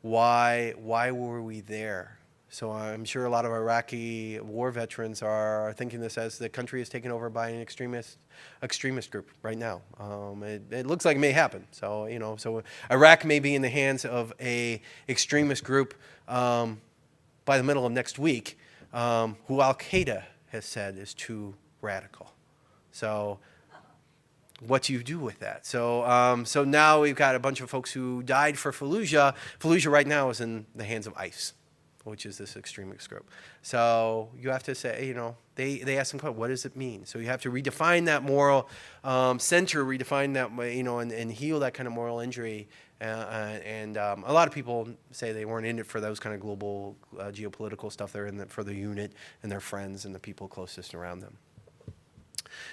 Why were we there? So I'm sure a lot of Iraqi war veterans are thinking this as the country is taken over by an extremist group right now. It looks like it may happen. So so Iraq may be in the hands of a extremist group by the middle of next week, who Al Qaeda has said is too radical. So what do you do with that? So so now we've got a bunch of folks who died for Fallujah. Fallujah right now is in the hands of ICE, which is this extremist group. So you have to say, they ask them, what does it mean? So you have to redefine that moral center, redefine that, and heal that kind of moral injury. And a lot of people say they weren't in it for those kind of global geopolitical stuff. They're in it for the unit and their friends and the people closest around them.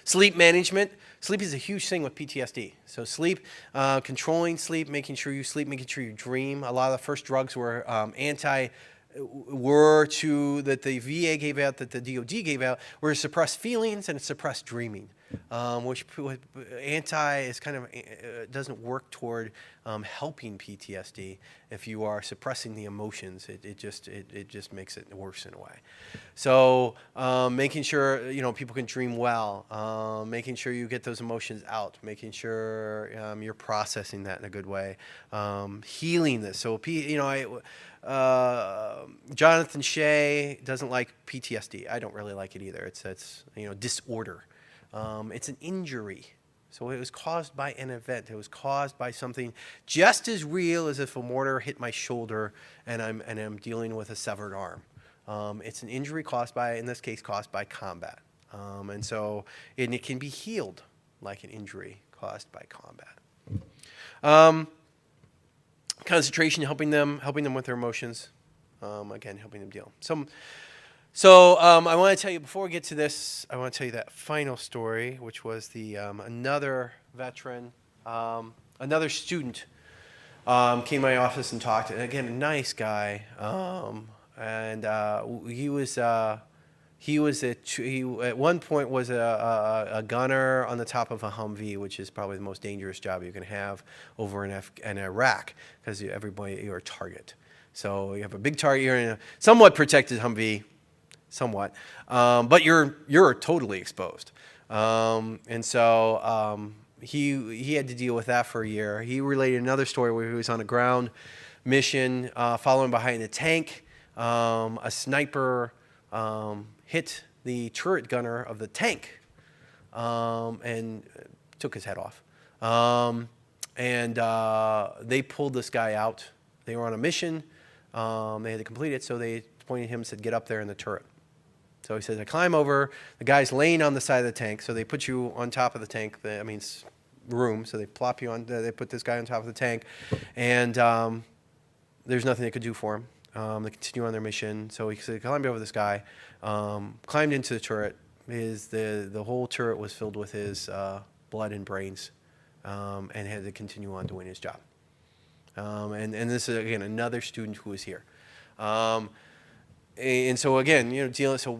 Sleep management. Sleep is a huge thing with PTSD. So sleep, controlling sleep, making sure you sleep, making sure you dream. A lot of the first drugs were that the VA gave out, that the DOD gave out, were suppressed feelings and suppressed dreaming, which is kind of doesn't work toward helping PTSD. If you are suppressing the emotions, it just makes it worse in a way. So making sure people can dream well, making sure you get those emotions out, making sure you're processing that in a good way, healing this. So Jonathan Shea doesn't like PTSD. I don't really like it either. It's disorder. It's an injury. So it was caused by an event. It was caused by something just as real as if a mortar hit my shoulder and I'm dealing with a severed arm. It's an injury caused by, in this case, caused by combat. And it can be healed like an injury caused by combat. Concentration, helping them with their emotions. Again, helping them deal. So I want to tell you, before we get to this, I want to tell you that final story, which was the another veteran, another student came to my office and talked. And again, a nice guy, and he at one point was a gunner on the top of a Humvee, which is probably the most dangerous job you can have over in Iraq, because everybody, you're a target. So you have a big target. You're in a somewhat protected Humvee. Somewhat, but you're totally exposed, and so he had to deal with that for a year. He related another story where he was on a ground mission, following behind a tank. A sniper hit the turret gunner of the tank, and took his head off. And they pulled this guy out. They were on a mission. They had to complete it, so they pointed him and said, "Get up there in the turret." So he says, I climb over, the guy's laying on the side of the tank, so they put you on top of the tank, room, so they plop you on, they put this guy on top of the tank, and there's nothing they could do for him. They continue on their mission, so he said, climbed over this guy, climbed into the turret, the whole turret was filled with his blood and brains, and had to continue on doing his job. And this is, again, another student who was here. And so again, so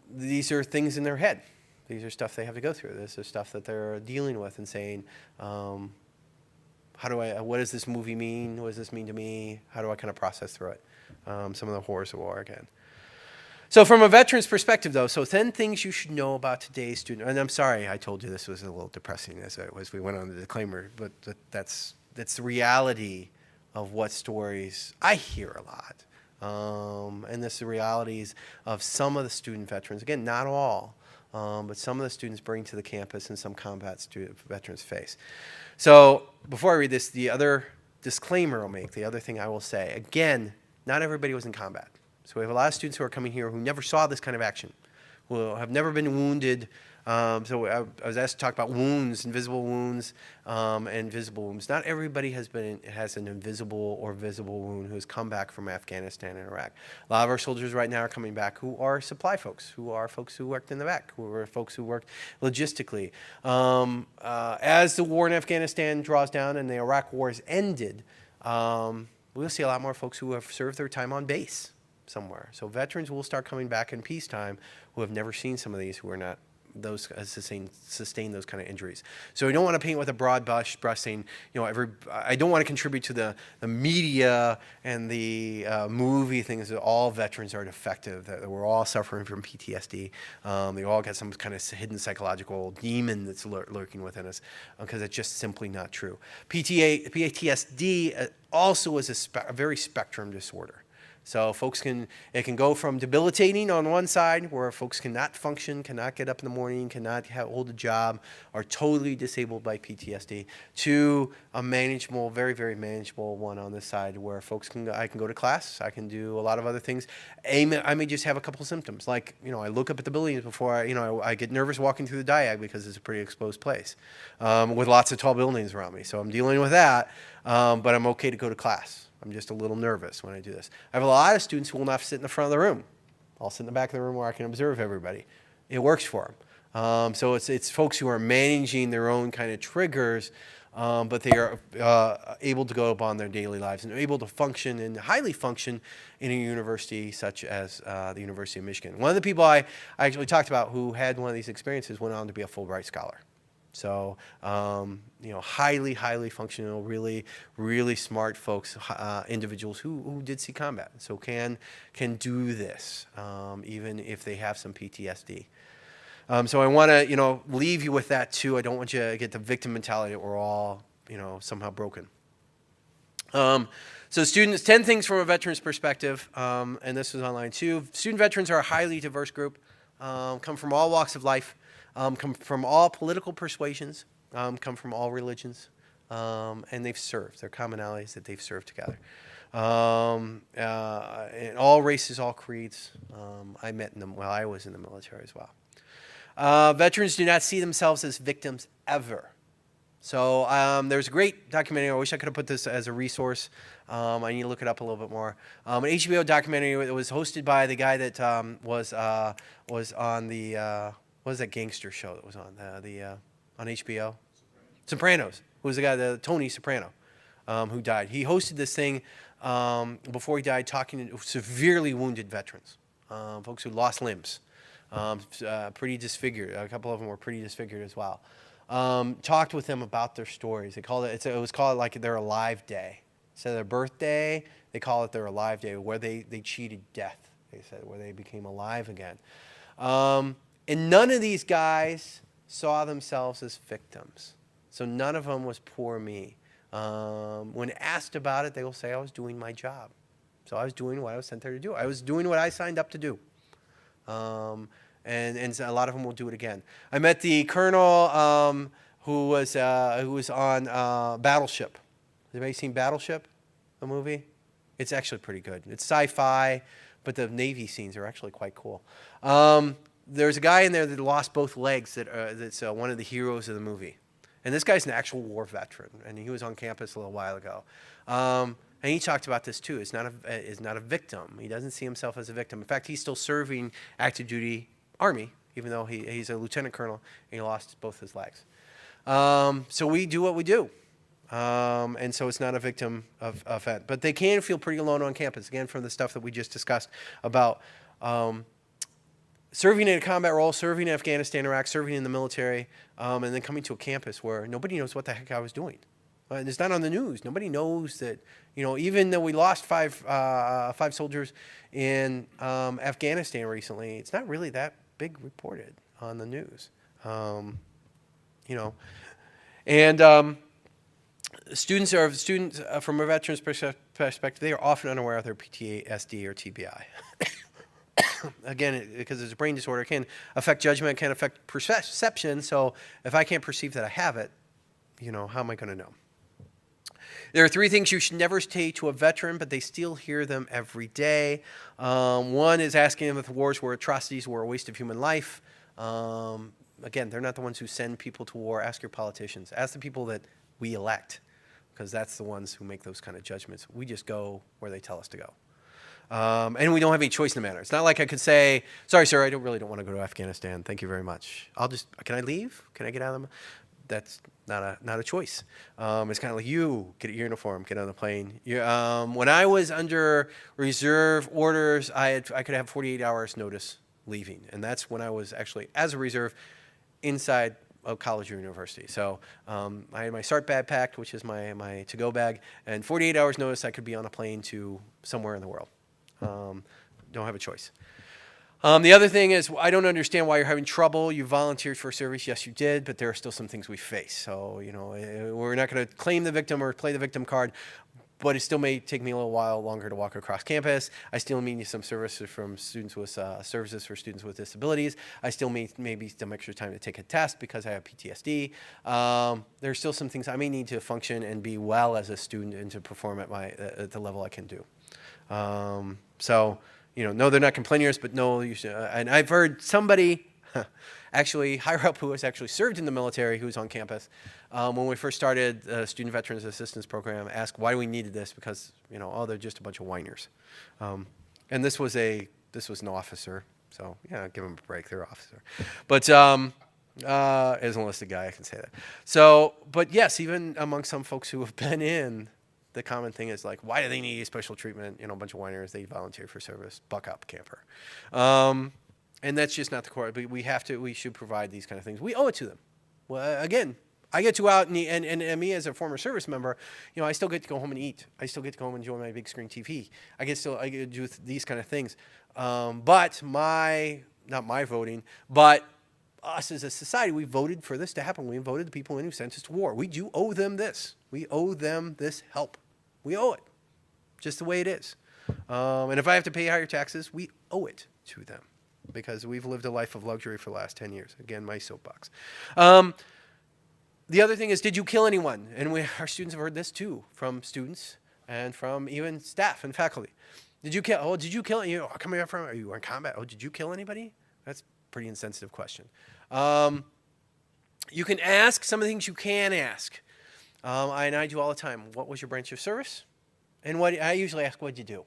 these are things in their head. These are stuff they have to go through. This is stuff that they're dealing with and saying, what does this movie mean? What does this mean to me? How do I kind of process through it? Some of the horrors of war again. So from a veteran's perspective, though, so 10 things you should know about today's student. And I'm sorry I told you this was a little depressing as we went on the disclaimer, but that's the reality of what stories I hear a lot. And this is the realities of some of the student veterans. Again, not all, but some of the students bring to the campus and some combat veterans face. So before I read this, the other disclaimer I'll make, the other thing I will say, again, not everybody was in combat. So we have a lot of students who are coming here who never saw this kind of action, who have never been wounded So I was asked to talk about wounds, invisible wounds, and visible wounds. Not everybody has an invisible or visible wound who has come back from Afghanistan and Iraq. A lot of our soldiers right now are coming back who are supply folks, who are folks who worked in the back, who are folks who worked logistically. As the war in Afghanistan draws down and the Iraq war is ended, we'll see a lot more folks who have served their time on base somewhere. So veterans will start coming back in peacetime who have never seen some of these, who are not those sustain those kind of injuries. So we don't want to paint with a broad brush saying, I don't want to contribute to the media and the movie things that all veterans are defective, that we're all suffering from PTSD. They all got some kind of hidden psychological demon that's lurking within us, because it's just simply not true. PTSD also is a very spectrum disorder. So it can go from debilitating on one side, where folks cannot function, cannot get up in the morning, cannot hold a job, are totally disabled by PTSD, to a manageable, very, very manageable one on this side, where I can go to class, I can do a lot of other things. I may just have a couple of symptoms, like, I look up at the buildings before I get nervous walking through the diag because it's a pretty exposed place, with lots of tall buildings around me. So I'm dealing with that, but I'm okay to go to class. I'm just a little nervous when I do this. I have a lot of students who will not sit in the front of the room. I'll sit in the back of the room where I can observe everybody. It works for them. So it's folks who are managing their own kind of triggers, but they are able to go upon their daily lives and able to function and highly function in a university such as the University of Michigan. One of the people I actually talked about who had one of these experiences went on to be a Fulbright scholar. So, highly, highly functional, really, really smart folks, individuals who did see combat. So can do this, even if they have some PTSD. So I want to, leave you with that too. I don't want you to get the victim mentality that we're all, somehow broken. So students, 10 things from a veteran's perspective, and this was online too. Student veterans are a highly diverse group, come from all walks of life. Come from all political persuasions, come from all religions, and they've served. They're commonalities that they've served together. In all races, all creeds. I met them while I was in the military as well. Veterans do not see themselves as victims ever. So there's a great documentary. I wish I could have put this as a resource. I need to look it up a little bit more. An HBO documentary that was hosted by the guy that was on the... what was that gangster show that was on on HBO? Sopranos. Who was the guy, Tony Soprano, who died. He hosted this thing before he died, talking to severely wounded veterans, folks who lost limbs, pretty disfigured. A couple of them were pretty disfigured as well. Talked with them about their stories. It was called like their Alive Day. Instead of their birthday, they call it their Alive Day, where they cheated death. They said, where they became alive again. And none of these guys saw themselves as victims. So none of them was poor me. When asked about it, they will say, I was doing my job. So I was doing what I was sent there to do. I was doing what I signed up to do. And a lot of them will do it again. I met the colonel who was on Battleship. Has anybody seen Battleship, the movie? It's actually pretty good. It's sci-fi, but the Navy scenes are actually quite cool. There's a guy in there that lost both legs that's one of the heroes of the movie. And this guy's an actual war veteran, and he was on campus a little while ago. And he talked about this too. Is not a victim. He doesn't see himself as a victim. In fact, he's still serving active duty Army, even though he's a lieutenant colonel, and he lost both his legs. So we do what we do. And so it's not a victim of event. But they can feel pretty alone on campus, again, from the stuff that we just discussed about serving in a combat role, serving in Afghanistan, Iraq, serving in the military, and then coming to a campus where nobody knows what the heck I was doing. And it's not on the news. Nobody knows that, even though we lost five soldiers in Afghanistan recently, it's not really that big reported on the news. And students from a veteran's perspective, they are often unaware of their PTSD or TBI. Again, because it's a brain disorder, it can affect judgment, it can affect perception. So if I can't perceive that I have it, how am I going to know? There are 3 things you should never say to a veteran, but they still hear them every day. One is asking them if wars were atrocities, were a waste of human life. again, they're not the ones who send people to war. Ask your politicians. Ask the people that we elect, because that's the ones who make those kind of judgments. We just go where they tell us to go. And we don't have any choice in the matter. It's not like I could say, sorry, sir, I really don't want to go to Afghanistan. Thank you very much. Can I leave? Can I get out of them? That's not a choice. It's kind of like you get your uniform, get on the plane. When I was under reserve orders, I could have 48 hours notice leaving. And that's when I was actually, as a reserve, inside of college or university. So I had my SART bag packed, which is my to-go bag, and 48 hours notice I could be on a plane to somewhere in the world. Don't have a choice. The other thing is, I don't understand why you're having trouble. You volunteered for service. Yes, you did, but there are still some things we face. So, we're not going to claim the victim or play the victim card, but it still may take me a little while longer to walk across campus. I still need some services from students with services for students with disabilities. I still maybe some extra time to take a test because I have PTSD. There's still some things I may need to function and be well as a student and to perform at the level I can do. So, no, they're not complainers, but no, you should, and I've heard somebody, actually higher up who has actually served in the military, who's on campus, when we first started the Student Veterans Assistance Program, asked why we needed this because, they're just a bunch of whiners. And this was an officer, so yeah, give him a break, they're an officer. But as an enlisted guy, I can say that. So, but yes, even among some folks who have been in, the common thing is like, why do they need special treatment? A bunch of whiners, they volunteer for service, buck up, camper. And that's just not the core. But we should provide these kind of things. We owe it to them. Well, again, I get to go out and me as a former service member, I still get to go home and eat. I still get to go home and enjoy my big screen TV. I get to do these kind of things. But not my voting, but us as a society, we voted for this to happen. We voted the people in who sent us to war. We do owe them this. We owe them this help. We owe it, just the way it is. And if I have to pay higher taxes, we owe it to them because we've lived a life of luxury for the last 10 years. Again, my soapbox. The other thing is, did you kill anyone? And our students have heard this too from students and from even staff and faculty. Did you kill? Oh, did you kill? Coming up from? Are you in combat? Oh, did you kill anybody? That's a pretty insensitive question. You can ask some of the things you can ask. And I do all the time. What was your branch of service? And I usually ask, what did you do?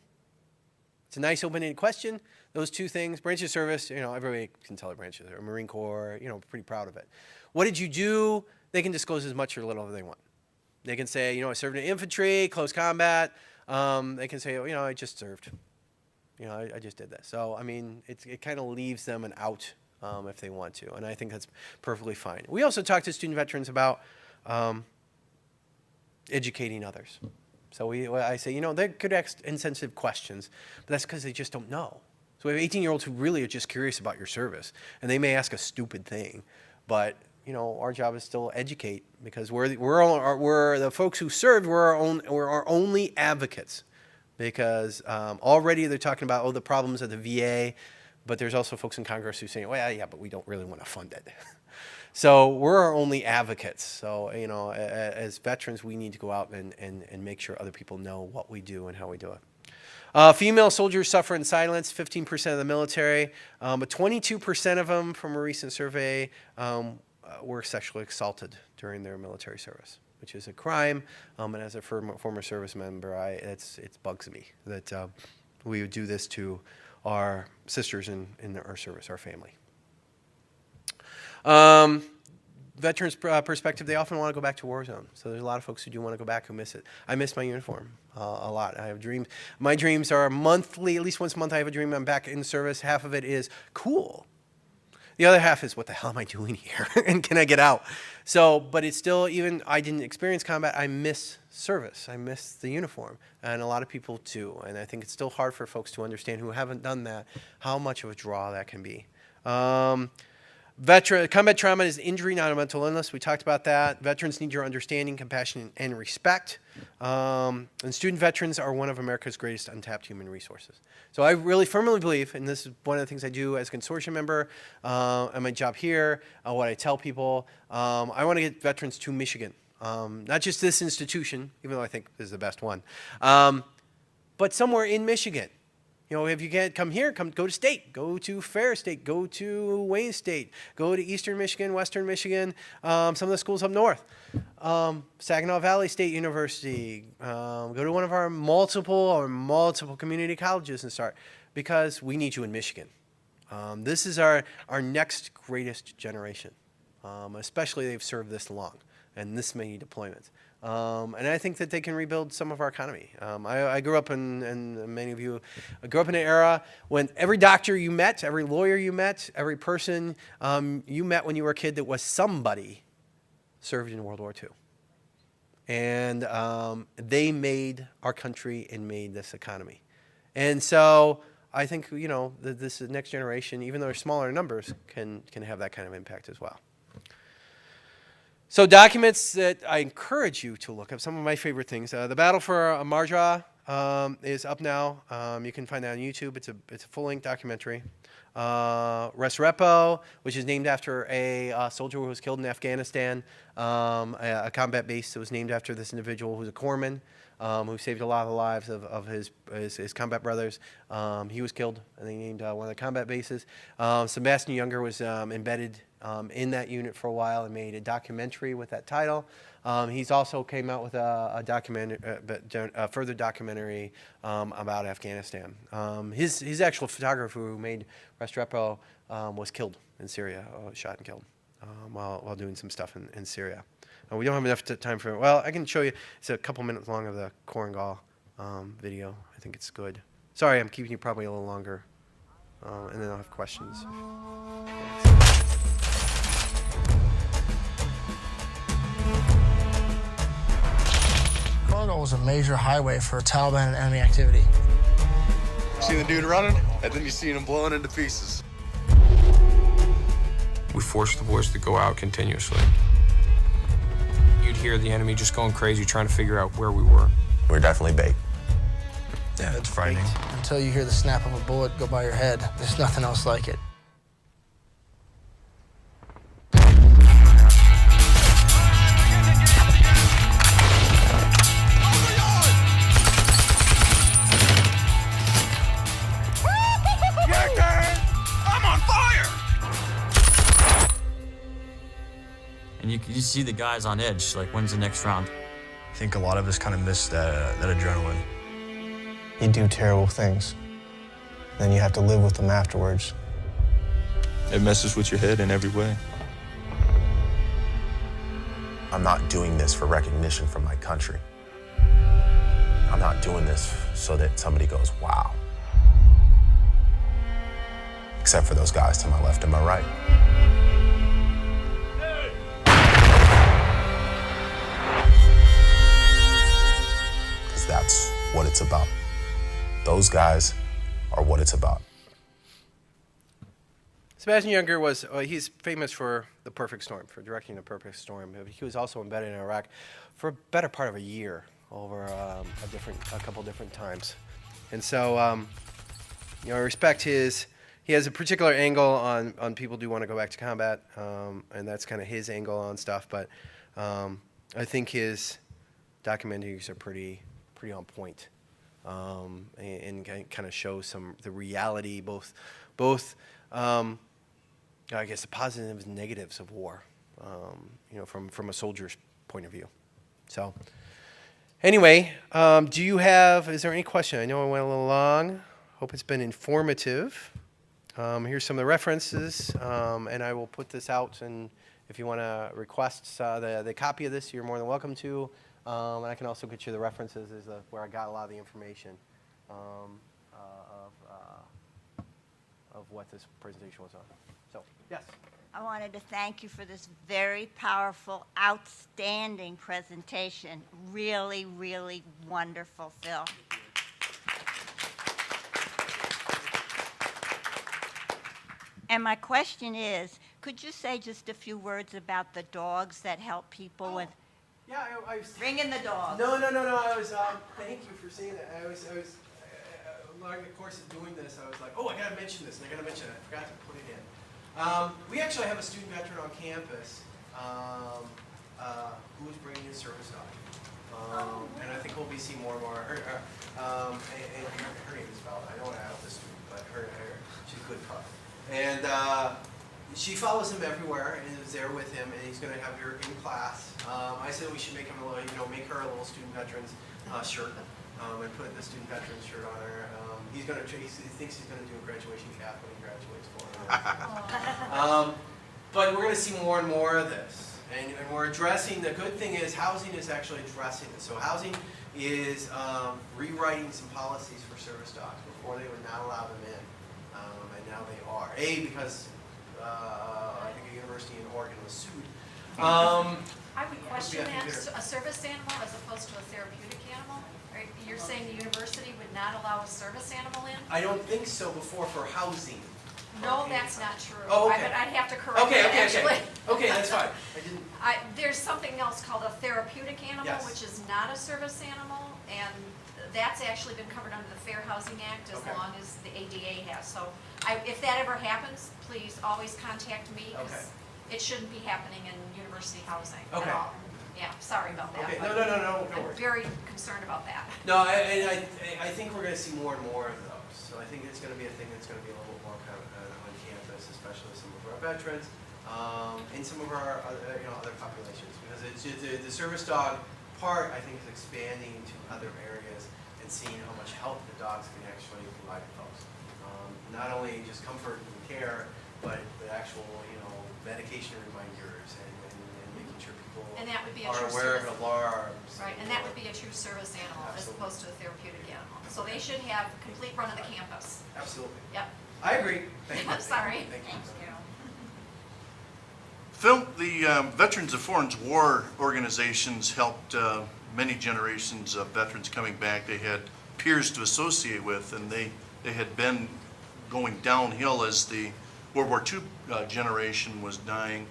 It's a nice open-ended question. Those two things, branch of service, everybody can tell their branches. Or Marine Corps, pretty proud of it. What did you do? They can disclose as much or little as they want. They can say, I served in infantry, close combat. They can say, I just served. I just did this. So, it kind of leaves them an out if they want to. And I think that's perfectly fine. We also talk to student veterans about educating others. So I say, they could ask insensitive questions, but that's because they just don't know. So we have 18-year-olds who really are just curious about your service, and they may ask a stupid thing, but our job is still educate because we're the folks who served. We're our only advocates because already they're talking about the problems of the VA, but there's also folks in Congress who say, well, yeah, but we don't really want to fund it. So we're our only advocates. So, as veterans, we need to go out and make sure other people know what we do and how we do it. Female soldiers suffer in silence, 15% of the military, but 22% of them, from a recent survey, were sexually assaulted during their military service, which is a crime. And as a former service member, it bugs me that we would do this to our sisters in our service, our family. Veterans' perspective, they often want to go back to war zone. So there's a lot of folks who do want to go back who miss it. I miss my uniform a lot. I have dreams. My dreams are monthly, at least once a month I have a dream I'm back in service. Half of it is cool. The other half is, what the hell am I doing here? And can I get out? So, but it's still, even I didn't experience combat, I miss service. I miss the uniform. And a lot of people too. And I think it's still hard for folks to understand who haven't done that, how much of a draw that can be. Combat trauma is injury, not a mental illness. We talked about that. Veterans need your understanding, compassion, and respect. And student veterans are one of America's greatest untapped human resources. So I really firmly believe, and this is one of the things I do as a consortium member, and my job here, what I tell people, I want to get veterans to Michigan. Not just this institution, even though I think this is the best one, but somewhere in Michigan. You know, if you can't come here, go to state, go to Fair State, go to Wayne State, go to Eastern Michigan, Western Michigan, some of the schools up north, Saginaw Valley State University, go to one of our multiple community colleges and start, because we need you in Michigan. This is our next greatest generation, especially they've served this long and this many deployments. And I think that they can rebuild some of our economy. I grew up and many of you grew up in an era when every doctor you met, every lawyer you met, every person you met when you were a kid that was somebody served in World War II. And they made our country and made this economy. And so I think, you know, this next generation, even though they're smaller numbers, can have that kind of impact as well. So documents that I encourage you to look up, some of my favorite things. The Battle for Marjah is up now. You can find that on YouTube. It's a full-length documentary. Resrepo, which is named after a soldier who was killed in Afghanistan, a combat base that was named after this individual who's a corpsman, who saved a lot of the lives of his combat brothers. He was killed, and they named one of the combat bases. Sebastian Junger was embedded in that unit for a while and made a documentary with that title. He's also came out with a further documentary about Afghanistan. His actual photographer who made Restrepo was killed in Syria, shot and killed while doing some stuff in Syria. We don't have enough time for, well, I can show you. It's a couple minutes long of the Korengal video. I think it's good. Sorry, I'm keeping you probably a little longer. And then I'll have questions. Korengal was a major highway for Taliban and enemy activity. See the dude running, and then you see him blowing into pieces. We forced the boys to go out continuously. You'd hear the enemy just going crazy trying to figure out where we were. We're definitely bait. Yeah, it's frightening. Until you hear the snap of a bullet go by your head, there's nothing else like it. And you see the guys on edge, like, when's the next round? I think a lot of us kind of miss that adrenaline. You do terrible things, then you have to live with them afterwards. It messes with your head in every way. I'm not doing this for recognition from my country. I'm not doing this so that somebody goes, wow. Except for those guys to my left and my right. Because that's what it's about. Those guys are what it's about. Sebastian Junger was, he's famous for The Perfect Storm, for directing The Perfect Storm. He was also embedded in Iraq for a better part of a year over a couple different times. And so, I respect he has a particular angle on people do want to go back to combat, and that's kind of his angle on stuff, but I think his documentaries are pretty on point, and kind of show the reality, both I guess the positives and negatives of war, from a soldier's point of view. So, anyway, is there any question? I know I went a little long. Hope it's been informative. Here's some of the references, and I will put this out, and if you want to request the copy of this, you're more than welcome to. And I can also get you the references where I got a lot of the information of what this presentation was on. So, yes? I wanted to thank you for this very powerful, outstanding presentation. Really, really wonderful, Phil. And my question is, could you say just a few words about the dogs that help people with... Yeah, I was... Bring in the dogs. No, I was, thank you for saying that. I was along the course of doing this, I was like, oh, I gotta mention this, and I forgot to put it in. We actually have a student veteran on campus who's bringing his service dog. And I think he'll we see more and more. Her name is Bella. I don't have this student, but she's a good cook. And she follows him everywhere and is there with him, and he's going to have her in class. I said we should make him a little, make her a little student veterans shirt, and put the student veterans shirt on her. He thinks he's going to do a graduation cap when he graduates for her. But we're going to see more and more of this. And we're addressing, the good thing is housing is actually addressing this. So housing is rewriting some policies for service dogs. Before they would not allow them in, and now they are. Because I think a university in Oregon was sued. I would question that, a service animal as opposed to a therapeutic animal? You're saying the university would not allow a service animal in? I don't think so before for housing. No, that's not true. Oh, okay. I'd have to correct that, actually. Okay, that's fine. There's something else called a therapeutic animal, Yes. which is not a service animal, and that's actually been covered under the Fair Housing Act as long as the ADA has. So if that ever happens, please always contact me, because it shouldn't be happening in university housing at all. Yeah, sorry about that. Okay, no I'm very concerned about that. No, I think we're going to see more and more of those. So I think it's going to be a thing that's going to be a little more kind of on campus, especially some of our veterans and some of our other populations, because the service dog part I think is expanding to other areas and seeing how much help the dogs can actually provide to folks. Not only just comfort and care, but the actual medication reminders and making sure people And that would be a are true aware service. of alarms. Right, and that would be a true service animal as opposed to a therapeutic animal. So they should have complete run of the campus. Absolutely. Yep. I agree. Thank you. I'm sorry. Thank you. Phil, the Veterans of Foreign War organizations helped many generations of veterans coming back. They had peers to associate with, and they had been going downhill as the World War II generation was dying.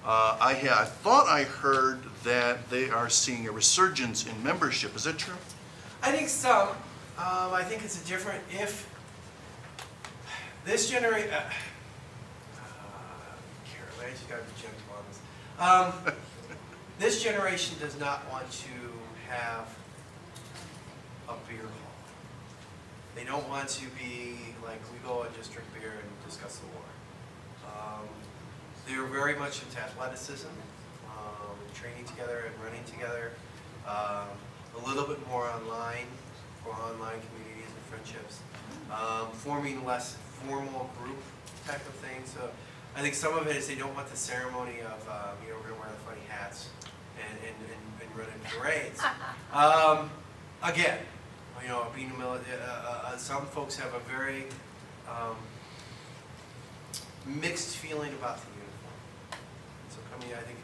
I thought I heard that they are seeing a resurgence in membership. Is that true? I think so. I think it's a different, if this generation, Carol, I just got to be gentle on this. This generation does not want to have a beer hall. They don't want to be like, we go and just drink beer and discuss the war. They're very much into athleticism, training together and running together, a little bit more online, for online communities and friendships, forming less formal group type of things. So I think some of it is they don't want the ceremony of, we're going to wear the funny hats and run in parades. Again, being a military, some folks have a very mixed feeling about the uniform. So coming, I think,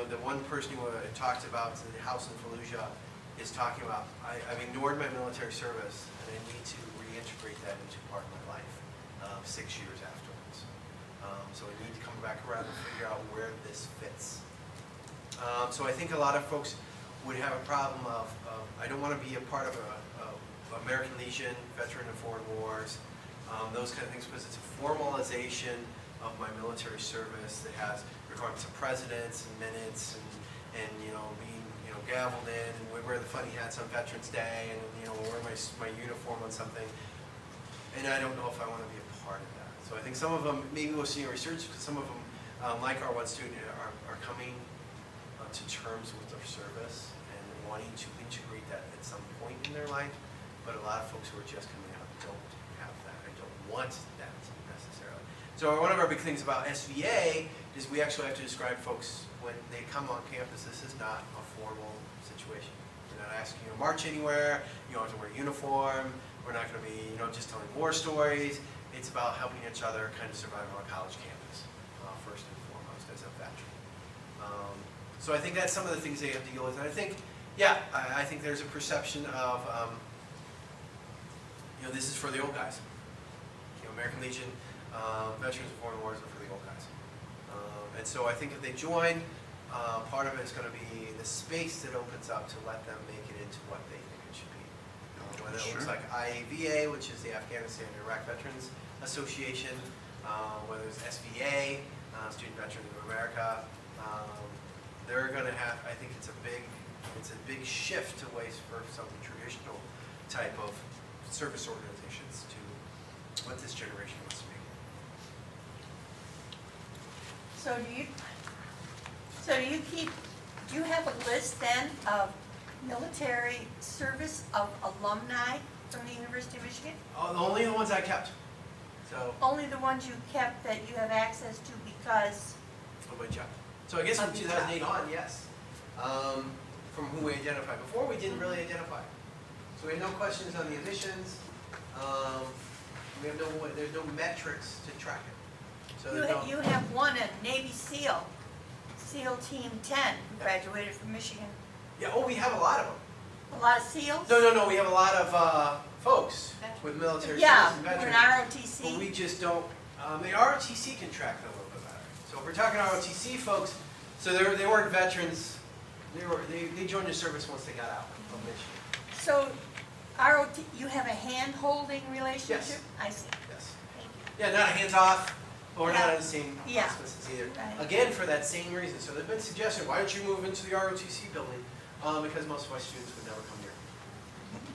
the one person who talked about the house in Fallujah is talking about, I've ignored my military service and I need to reintegrate that into part of my life 6 years afterwards. So I need to come back around and figure out where this fits. So I think a lot of folks would have a problem of I don't want to be a part of American Legion, veteran of foreign wars, those kind of things, because it's a formalization of my military service that has requirements of precedence and minutes and being gaveled in, and we wear the funny hats on Veterans Day, and wear my uniform on something, and I don't know if I want to be a part of that. So I think some of them, maybe we'll see a research, because some of them, like our one student, are coming to terms with their service and wanting to integrate that at some point in their life, but a lot of folks who are just coming out don't have that. I don't want that necessarily. So one of our big things about SVA is we actually have to describe folks when they come on campus. This is not a formal situation. We're not asking you to march anywhere. You don't have to wear a uniform. We're not going to be, just telling war stories. It's about helping each other kind of survive on a college campus, first and foremost, as a veteran. So I think that's some of the things they have to deal with. And I think, I think there's a perception of, this is for the old guys. American Legion, Veterans of Foreign Wars are for the old guys. And so I think if they join, part of it is going to be the space that opens up to let them make it into what they think it should be. Whether it looks like IEVA, which is the Afghanistan and Iraq Veterans Association, whether it's SVA, Student Veterans of America, they're going to have, I think it's a big It's a big shift away for some traditional type of service organizations to what this generation wants to be. Do you have a list then of military service of alumni from the University of Michigan? Only the ones I kept. So, Only the ones you kept that you have access to because? of my job. So I guess from 2008 on, yes. From who we identified. Before we didn't really identify. So we had no questions on the admissions. There's no metrics to track it. So You have one, a Navy SEAL, SEAL Team 10, who graduated from Michigan. Yeah, we have a lot of them. A lot of SEALs? No, we have a lot of folks with military Yeah, service and we're veterans. an ROTC. But we just don't, the ROTC can track that a little bit better. So if we're talking ROTC folks, so they weren't veterans, they joined the service once they got out of Michigan. So, you have a hand-holding relationship? Yes. I see. Yes. Yeah, not hands off, but we're not Yeah. on the same Yeah. auspices either. Right. Again, for that same reason. So there's been suggestion, why don't you move into the ROTC building? Because most of my students would never come here.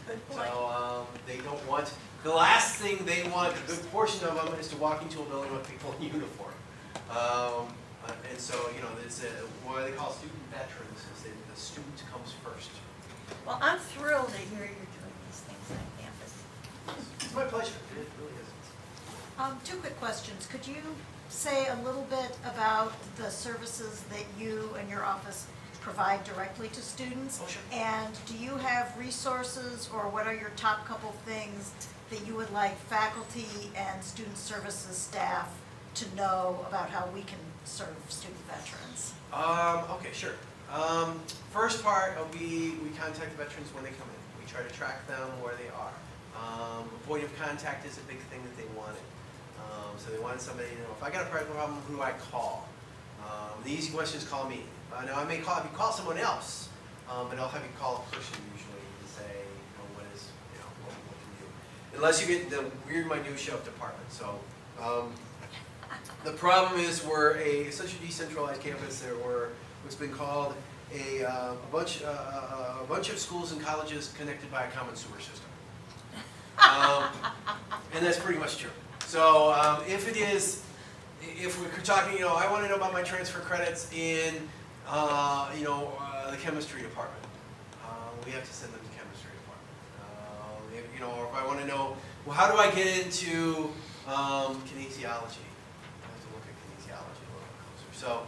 Good point. So they don't want, the last thing they want, a good portion of them, is to walk into a building with people in uniform. And so, it's what they call student veterans, is that the student comes first. Well, I'm thrilled to hear you're doing these things on campus. It's my pleasure, it really is. Two quick questions. Could you say a little bit about the services that you and your office provide directly to students? Oh, sure. And do you have resources, or what are your top couple things that you would like faculty and student services staff to know about how we can serve student veterans? Okay, sure. First part, we contact the veterans when they come in. We try to track them where they are. Point of contact is a big thing that they wanted. So they wanted somebody, if I got a problem, who do I call? The easy question is call me. Now I may have you call someone else, but I'll have you call a person usually to say, what can we do? Unless you get the weird minutia of department. So the problem is we're such a decentralized campus. There were what's been called a bunch of schools and colleges connected by a common sewer system. And that's pretty much true. So if we're talking, I want to know about my transfer credits in, the chemistry department. We have to send them to the chemistry department. Or if I want to know, well, how do I get into kinesiology? I have to look at kinesiology a little bit closer. So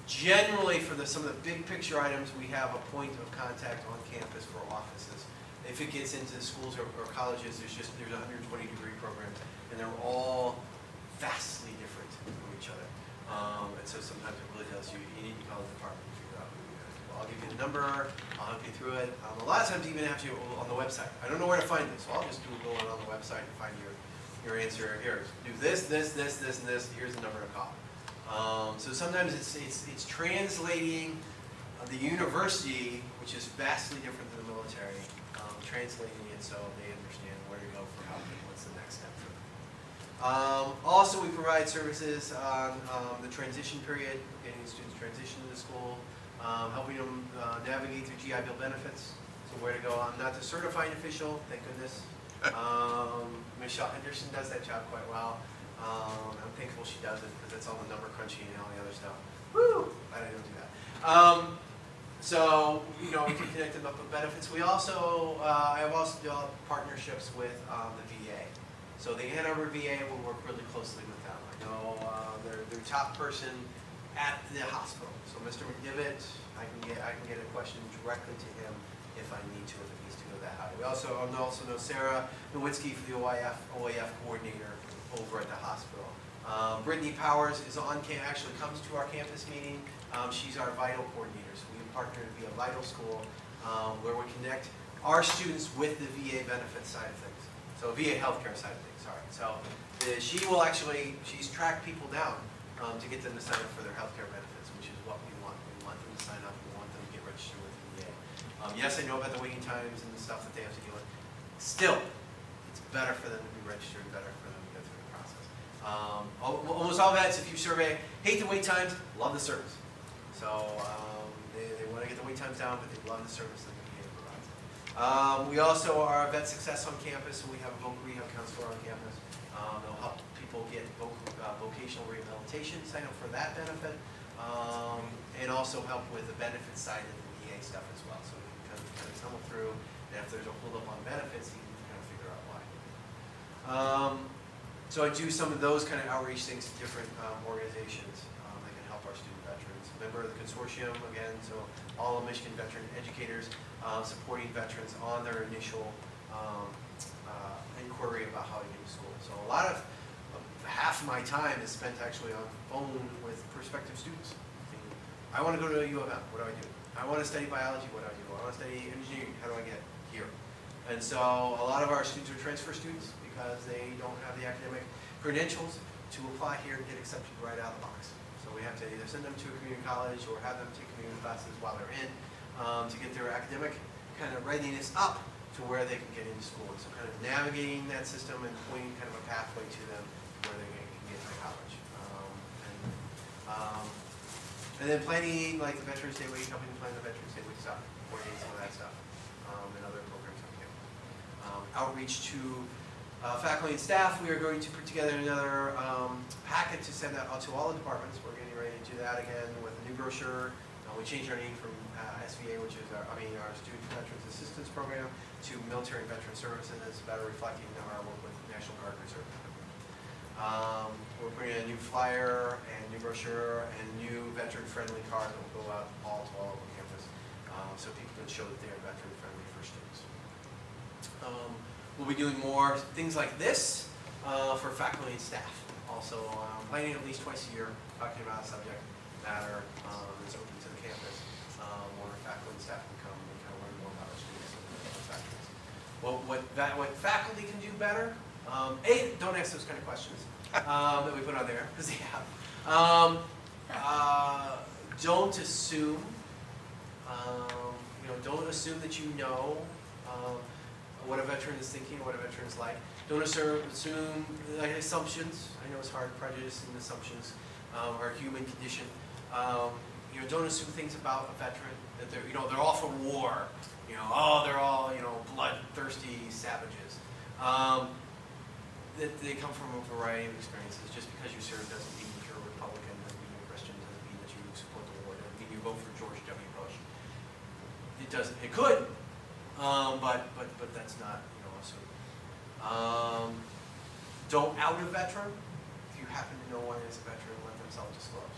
generally, for some of the big picture items, we have a point of contact on campus for offices. If it gets into schools or colleges, there's 120-degree programs, and they're all vastly different from each other. And so sometimes it really does. You need to call the department to figure out who you're going to. Well, I'll give you the number. I'll help you through it. A lot of times, even have to on the website. I don't know where to find this, so I'll just Google it on the website and find your answer. Here, do this, this, this, this, and this. Here's the number to call. So sometimes it's translating the university, which is vastly different than the military, translating it so they understand where to go for help and what's the next step for them. Also, we provide services on the transition period, getting students transition to the school, helping them navigate through GI Bill benefits, so where to go. I'm not the certifying official, thank goodness. Michelle Henderson does that job quite well. I'm thankful she does it because that's all the number crunching and all the other stuff. Woo! I don't do that. So, we can connect them up with benefits. We also, I have also developed partnerships with the VA. So the Ann Arbor VA will work really closely with them. I know their top person at the hospital. So Mr. McDivitt, I can get a question directly to him if I need to, if it needs to go that high. We also know Sarah Nowinski for the OAF coordinator over at the hospital. Brittany Powers is actually comes to our campus meeting. She's our vital coordinator. So we partner to be a vital school where we connect our students with the VA benefits side of things. So VA healthcare side of things, sorry. So she's tracked people down to get them to sign up for their healthcare benefits, which is what we want. We want them to sign up. We want them to get registered with the VA. Yes, I know about the waiting times and the stuff that they have to deal with. Still, it's better for them to be registered, better for them to go through the process. Almost all vets, if you survey, hate the wait times, love the service. So they want want to get the wait times down, but they love the service that the VA provides. We also are a vet success on campus, so we have a voc rehab counselor on campus. They'll help people get vocational rehabilitation, sign up for that benefit, and also help with the benefit side of the VA stuff as well. So we can kind of stumble through, and if there's a hold up on benefits, you can kind of figure out why. So I do some of those kind of outreach things to different organizations that can help our student veterans. Member of the consortium, again, so all of Michigan veteran educators supporting veterans on their initial inquiry about how to get to school. So a lot of, half of my time is spent actually on the phone with prospective students. I want to go to U of M, what do I do? I want to study biology, what do I do? I want to study engineering, how do I get here? And so a lot of our students are transfer students because they don't have the academic credentials to apply here and get accepted right out of the box. So we have to either send them to a community college or have them take community classes while they're in to get their academic kind of readiness up to where they can get into school. And so kind of navigating that system and pointing kind of a pathway to them where they can get to college. And then planning like the Veterans Day Week, helping plan the Veterans Day Week stuff, coordinating some of that stuff, and other programs on campus. Outreach to faculty and staff, we are going to put together another packet to send out to all the departments. We're getting ready to do that again with a new brochure. We changed our name from SVA, which is our Student Veterans Assistance Program, to Military Veteran Services, better reflecting our work with National Guard Reserve. We're putting in a new flyer and new brochure and new veteran-friendly card that will go out all over campus, so people can show that they are veteran-friendly for students. We'll be doing more things like this for faculty and staff. Also, planning at least twice a year, talking about a subject matter that's open to the campus, where faculty and staff can come and kind of learn more about our students and faculty. Well, what faculty can do better? A, don't ask those kind of questions that we put on there, because they have. Don't assume. Don't assume that you know what a veteran is thinking, what a veteran is like. Don't assume like assumptions. I know it's hard. Prejudice and assumptions are a human condition. Don't assume things about a veteran that they're all for war. They're all bloodthirsty savages. That they come from a variety of experiences. Just because you serve doesn't mean that you're a Republican, doesn't mean you're a Christian, doesn't mean that you support the war, doesn't mean you vote for George W. Bush. It doesn't. It could, but that's not assumed. Don't out a veteran. If you happen to know one is a veteran, let them self-disclose.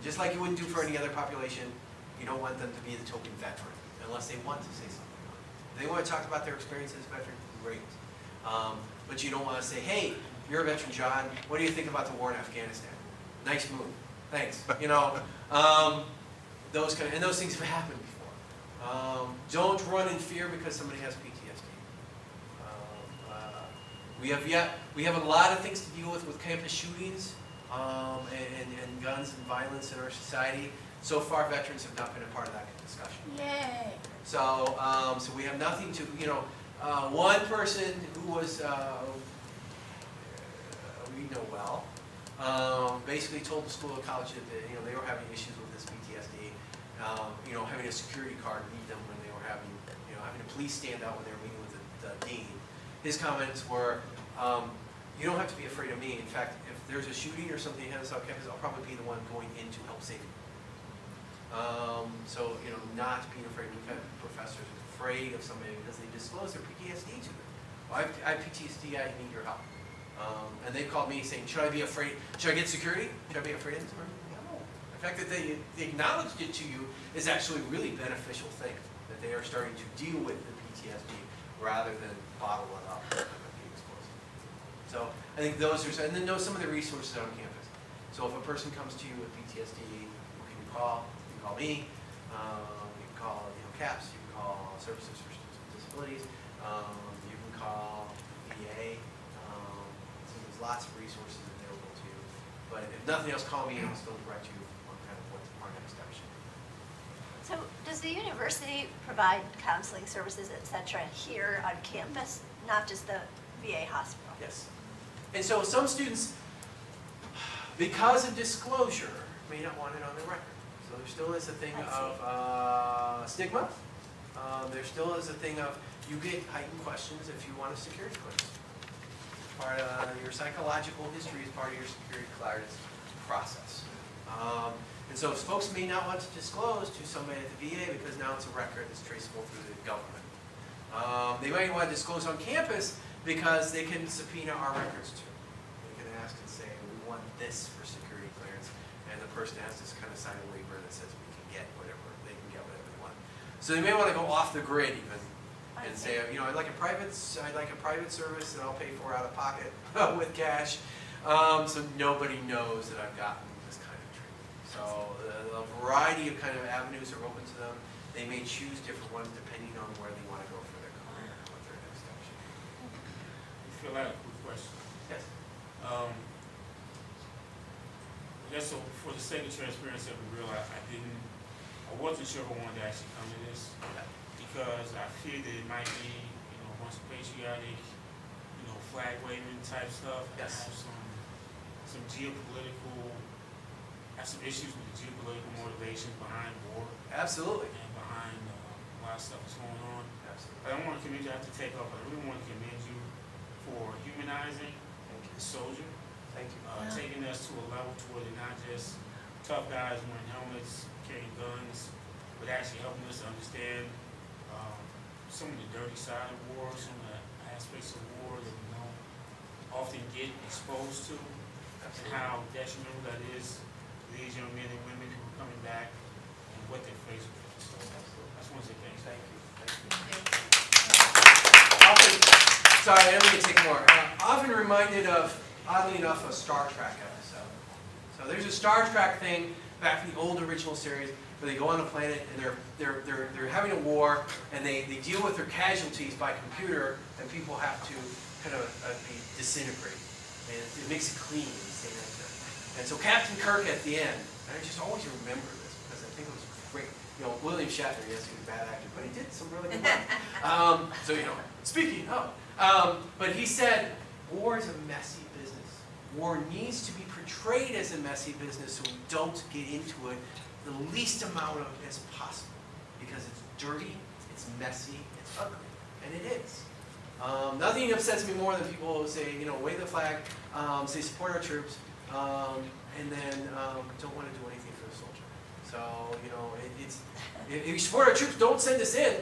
Just like you wouldn't do for any other population, you don't want them to be the token veteran unless they want to say something about it. If they want to talk about their experience as a veteran, great. But you don't want to say, hey, you're a veteran, John. What do you think about the war in Afghanistan? Nice move. Thanks. Those things have happened before. Don't run in fear because somebody has PTSD. We have a lot of things to deal with campus shootings and guns and violence in our society. So far, veterans have not been a part of that discussion. Yay! So we have nothing to, one person who was, we know well, basically told the school or college that they were having issues with this PTSD, having a security card lead them when they were having a police stand out when they were meeting with the dean. His comments were, you don't have to be afraid of me. In fact, if there's a shooting or something on campus, I'll probably be the one going in to help save you. Not being afraid. We've had professors afraid of somebody because they disclose their PTSD to them. Well, I have PTSD, I need your help. And they've called me saying, should I be afraid? Should I get security? Should I be afraid of them? No. The fact that they acknowledged it to you is actually a really beneficial thing, that they are starting to deal with the PTSD rather than bottle it up and be exposed. So I think those are, and then know some of the resources on campus. So if a person comes to you with PTSD, who can you call? You can call me. You can call CAPS. You can call Services for Students with Disabilities. You can call VA. So there's lots of resources available to you. But if nothing else, call me and I'll still direct you on kind of what our next step should be. So does the university provide counseling services, et cetera, here on campus, not just the VA hospital? Yes. And so some students, because of disclosure, may not want it on their record. So So there still is a thing of stigma. There still is a thing of you get heightened questions if you want a security clearance. Part of your psychological history is part of your security clearance process. And so folks may not want to disclose to somebody at the VA because now it's a record that's traceable through the government. They might want to disclose on campus because they can subpoena our records too. They can ask and say, we want this for security clearance, and the person has to kind of sign a waiver that says we can get whatever, they can get whatever they want. So they may want to go off the grid even and say, you know, I'd like a private service that I'll pay for out of pocket with cash, so nobody knows that I've gotten this kind of treatment. So a variety of kind of avenues are open to them. They may choose different ones depending on where they want to go for their career and what their next step should be. Phil, I have a quick question. Yes. Just so for the sake of transparency, I wasn't sure if I wanted to actually come to this because I fear that it might be, you know, a bunch of patriotic, you know, flag waving type stuff. Yes. I have some geopolitical, I have some issues with the geopolitical motivations behind war. Absolutely. And behind a lot of stuff that's going on. Absolutely. I don't want to commend you, I have to take off, but I really want to commend you for humanizing the soldier. Thank you. Taking us to a level to where they're not just tough guys wearing helmets, carrying guns, but actually helping us to understand some of the dirty side of war, some of the aspects of war that we don't often get exposed to, and how detrimental that is to these young men and women who are coming back and what they're faced with. So I just want to say thanks. Thank you. Sorry, I don't mean to take more. Often reminded of, oddly enough, a Star Trek episode. So there's a Star Trek thing back from the old original series where they go on a planet and they're having a war and they deal with their casualties by computer and people have to kind of be disintegrated. And it makes it clean and stay like that. And so Captain Kirk at the end, and I just always remember this because I think it was great. You know, William Shatner, yes, he was a bad actor, but he did some really good work. So, you know, speaking of, but he said, war is a messy business. War needs to be portrayed as a messy business so we don't get into it the least amount of as possible because it's dirty, it's messy, it's ugly, and it is. Nothing upsets me more than people who say, you know, wave the flag, say support our troops, and then don't want to do anything for the soldier. So, you know, if you support our troops, don't send us in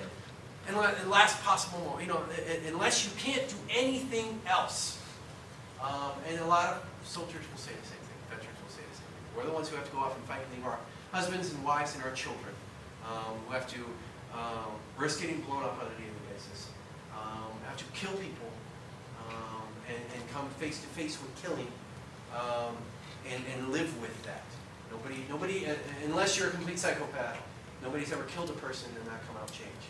in the last possible moment, you know, unless you can't do anything else. And a lot of soldiers will say the same thing, veterans will say the same thing. We're the ones who have to go off and fight and leave our husbands and wives and our children, who have to risk getting blown up on a daily basis, have to kill people, and come face to face with killing, and live with that. Nobody, unless you're a complete psychopath, nobody's ever killed a person and not come out changed.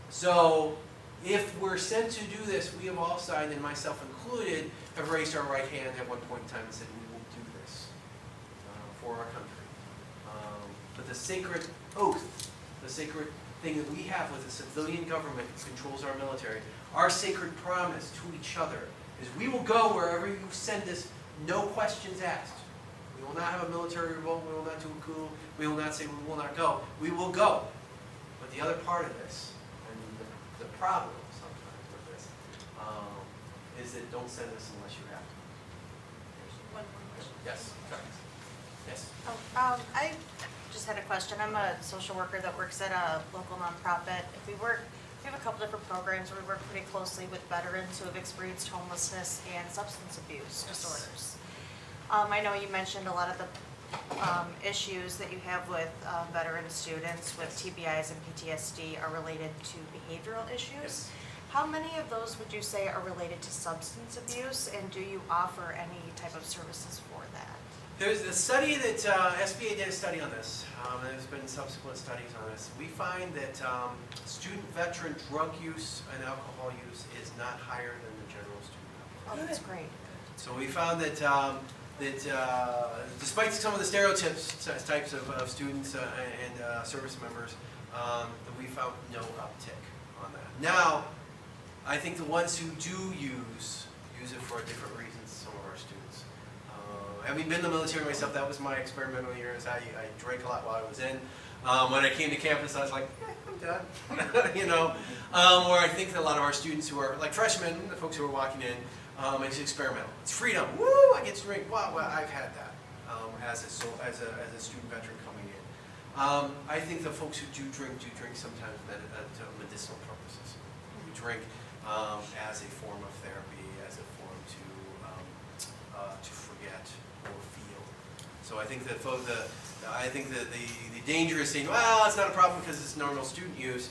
So if we're sent to do this, we have all signed, and myself included, have raised our right hand at one point in time and said, we will do this for our country. But the sacred oath, the sacred thing that we have with the civilian government that controls our military, our sacred promise to each other is we will go wherever you send us, no questions asked. We will not have a military revolt, we will not do a coup, we will not say we will not go. We will go. But the other part of this, and the problem sometimes with this, is that don't send us unless you have to. One more question. Yes, sorry. Yes. I just had a question. I'm a social worker that works at a local nonprofit. We have a couple different programs where we work pretty closely with veterans who have experienced homelessness and substance abuse disorders. I know you mentioned a lot of the issues that you have with veteran students with TBIs and PTSD are related to behavioral issues. Yes. How many of those would you say are related to substance abuse, and do you offer any type of services for that? There's a study that SBA did a study on this. There's been subsequent studies on this. We find that student veteran drug use and alcohol use is not higher than the general student. Oh, that's great. So we found that despite some of the stereotypes, types of students and service members, that we found no uptick on that. Now, I think the ones who do use it for different reasons, some of our students. Having been in the military myself, that was my experimental years. I drank a lot while I was in. When I came to campus, I was like, I'm done. You know, where I think that a lot of our students who are like freshmen, the folks who are walking in, it's experimental. It's freedom. Woo! I get to drink. Wow, well, I've had that as a student veteran coming in. I think the folks who do drink sometimes to medicinal purposes. We drink as a form of therapy, as a form to forget or feel. So I think that the dangerous thing, well, it's not a problem because it's normal student use.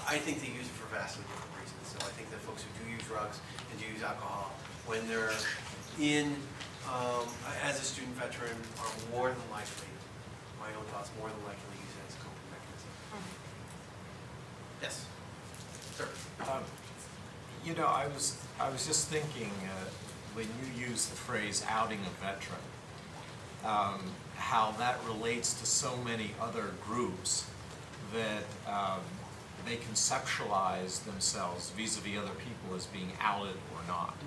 I think they use it for vastly different reasons. So I think that folks who do use drugs and do use alcohol, when they're in as a student veteran, are more than likely, my own thoughts, more than likely to use it as a coping mechanism. Yes, sir. You know, I was just thinking when you use the phrase outing a veteran, how that relates to so many other groups that they conceptualize themselves vis-a-vis other people as being outed or not.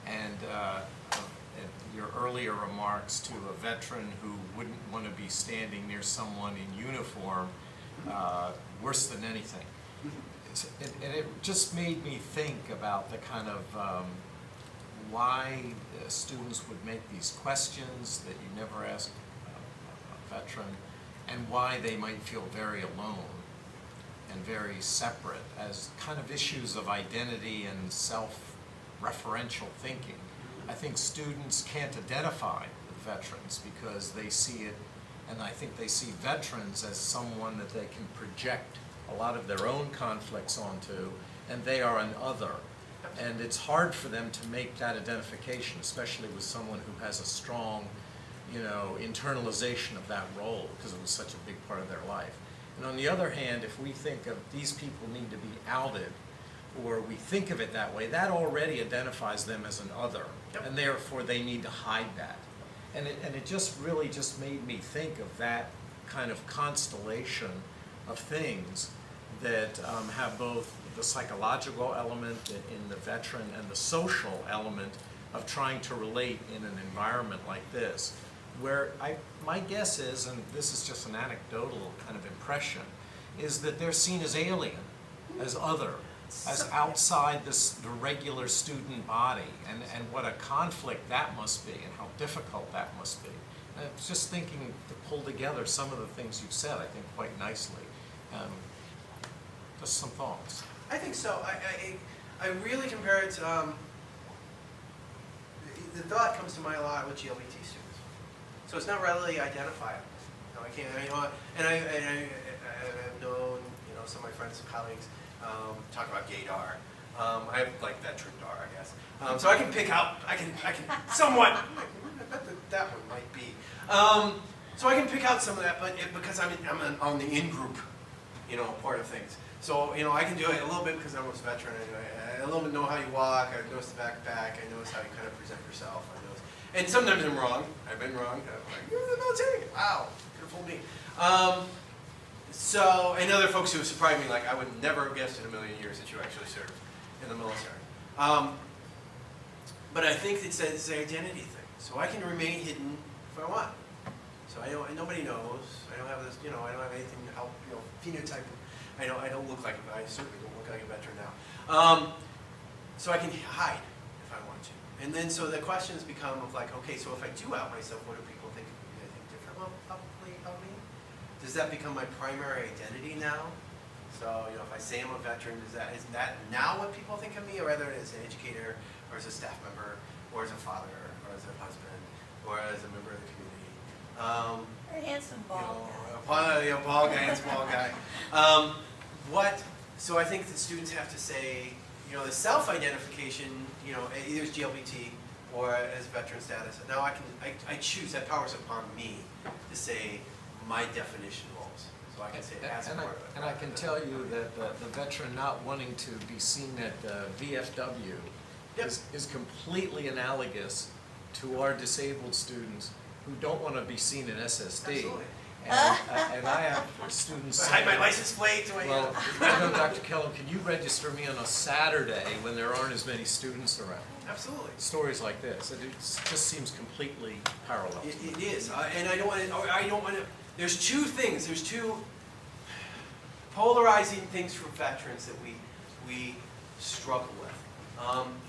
And your earlier remarks to a veteran who wouldn't want to be standing near someone in uniform, worse than anything. And it just made me think about the kind of why students would make these questions that you never ask a veteran, and why they might feel very alone and very separate as kind of issues of identity and self-referential thinking. I think students can't identify with veterans because they see it, and I think they see veterans as someone that they can project a lot of their own conflicts onto, and they are an other. And it's hard for them to make that identification, especially with someone who has a strong, you know, internalization of that role because it was such a big part of their life. And on the other hand, if we think of these people need to be outed, or we think of it that way, that already identifies them as an other, and therefore they need to hide that. And it just really just made me think of that kind of constellation of things that have both the psychological element in the veteran and the social element of trying to relate in an environment like this, where my guess is, and this is just an anecdotal kind of impression, is that they're seen as alien, as other, as outside the regular student body, and what a conflict that must be, and how difficult that must be. And I was just thinking to pull together some of the things you've said, I think, quite nicely. Just some thoughts. I think so. I really compare it to, the thought comes to mind a lot with GLBT students. So it's not readily identifiable. You know, I can't, and I've known, you know, some of my friends and colleagues talk about gaydar. I have like veteran dar, I guess. So I can pick out, I can somewhat, that one might be. So I can pick out some of that, but because I'm on the in-group, you know, part of things. So, you know, I can do it a little bit because I'm a veteran. I a little bit know how you walk. I notice the backpack. I notice how you kind of present yourself. I notice, and sometimes I'm wrong. I've been wrong. I'm like, you're in the military. Wow, could have fooled me. So, and other folks who have surprised me, like I would never have guessed in a million years that you actually served in the military. But I think it's an identity thing. So I can remain hidden if I want. So I know, and nobody knows. I don't have this, you know, I don't have anything to help, you know, phenotype. I don't look like I certainly don't look like a veteran now. So I can hide if I want to. And then so the questions become of like, okay, so if I do out myself, what do people think of me? Do they think differently publicly of me? Does that become my primary identity now? So, you know, if I say I'm a veteran, is that now what people think of me, or whether as an educator, or as a staff member, or as a father, or as a husband, or as a member of the community? Very handsome bald guy. Bald guy, handsome bald guy. So I think that students have to say, you know, the self-identification, you know, either as GLBT or as veteran status. Now I choose, that power's upon me to say my definition roles. So I can say as part of it. And I can tell you that the veteran not wanting to be seen at VFW is completely analogous to our disabled students who don't want to be seen in SSD. Absolutely. And I have students. I hide my license plate. Well, Dr. Kellum, can you register me on a Saturday when there aren't as many students around? Absolutely. Stories like this, it just seems completely parallel. It is, and I don't want to. There's two things. There's two polarizing things for veterans that we struggle with.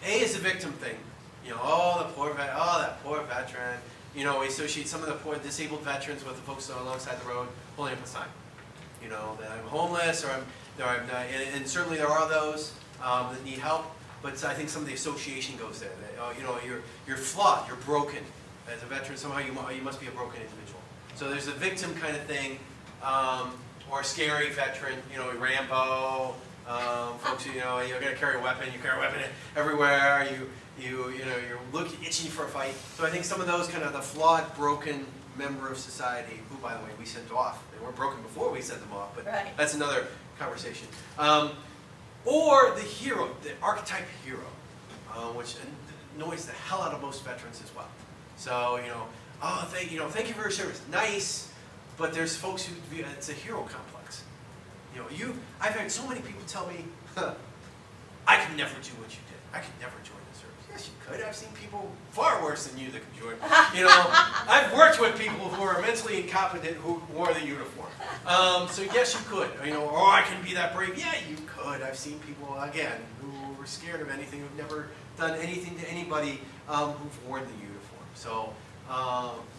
A is the victim thing. You know, that poor veteran. You know, we associate some of the poor disabled veterans with the folks alongside the road holding up a sign. You know, that I'm homeless, or I'm not, and certainly there are those that need help. But I think some of the association goes there. That, you know, you're flawed, you're broken. As a veteran, somehow you must be a broken individual. So there's a victim kind of thing, or a scary veteran. You know, Rambo. Folks, you know, you're gonna carry a weapon. You carry a weapon everywhere. You're itching for a fight. So I think some of those kind of the flawed, broken member of society, who, by the way, we sent off. They weren't broken before we sent them off, but that's another conversation. Or the hero, the archetype hero, which annoys the hell out of most veterans as well. So, you know, thank you for your service. Nice, but there's folks who view it's a hero complex. You know, I've had so many people tell me, I could never do what you did. I could never join the service. Yes, you could. I've seen people far worse than you that could join. You know, I've worked with people who are mentally incompetent who wore the uniform. So yes, you could. You know, I can be that brave. Yeah, you could. I've seen people, again, who were scared of anything, who've never done anything to anybody who've worn the uniform. So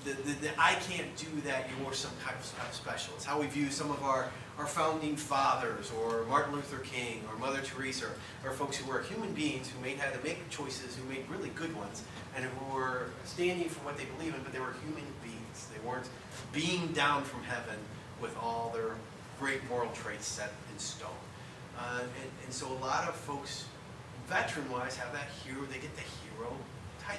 the I can't do that, you're some kind of special. It's how we view some of our founding fathers, or Martin Luther King, or Mother Teresa, or folks who were human beings who had to make choices, who made really good ones, and who were standing for what they believe in, but they were human beings. They weren't beamed down from heaven with all their great moral traits set in stone. And so a lot of folks, veteran-wise, have that hero, they get the hero type.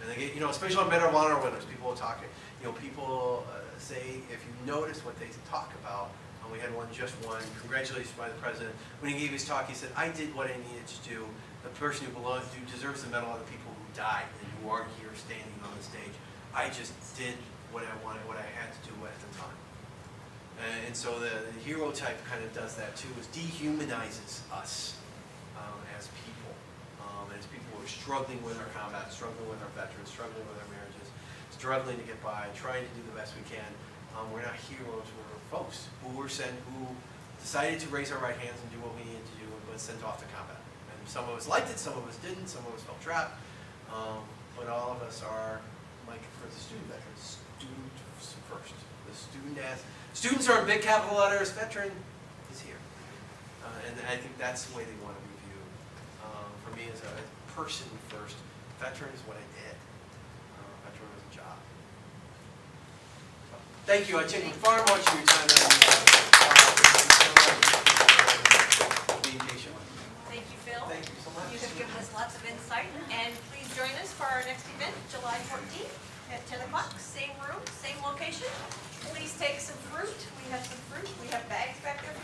And they get, you know, especially on Medal of Honor winners, people will talk, you know, people say, if you notice what they talk about, we had one just won, congratulations by the president. When he gave his talk, he said, I did what I needed to do. The person who deserves the medal are the people who died and who aren't here standing on the stage. I just did what I wanted, what I had to do at the time. And so the hero type kind of does that too, is dehumanizes us as people. As people who are struggling with our combat, struggling with our veterans, struggling with our marriages, struggling to get by, trying to do the best we can. We're not heroes, we're folks who decided to raise our right hands and do what we needed to do, and was sent off to combat. And some of us liked it, some of us didn't, some of us felt trapped, but all of us are, like for the student veterans, student first. The students are in big capital letters, veteran is here. And I think that's the way they want to be viewed. For me, as a person first, veteran is what I did. Veteran was a job. Thank you. I take far much of your time. Being patient. Thank you, Phil. Thank you so much. You have given us lots of insight. And please join us for our next event, July 14th at 10 o'clock. Same room, same location. Please take some fruit. We have some fruit. We have bags back there.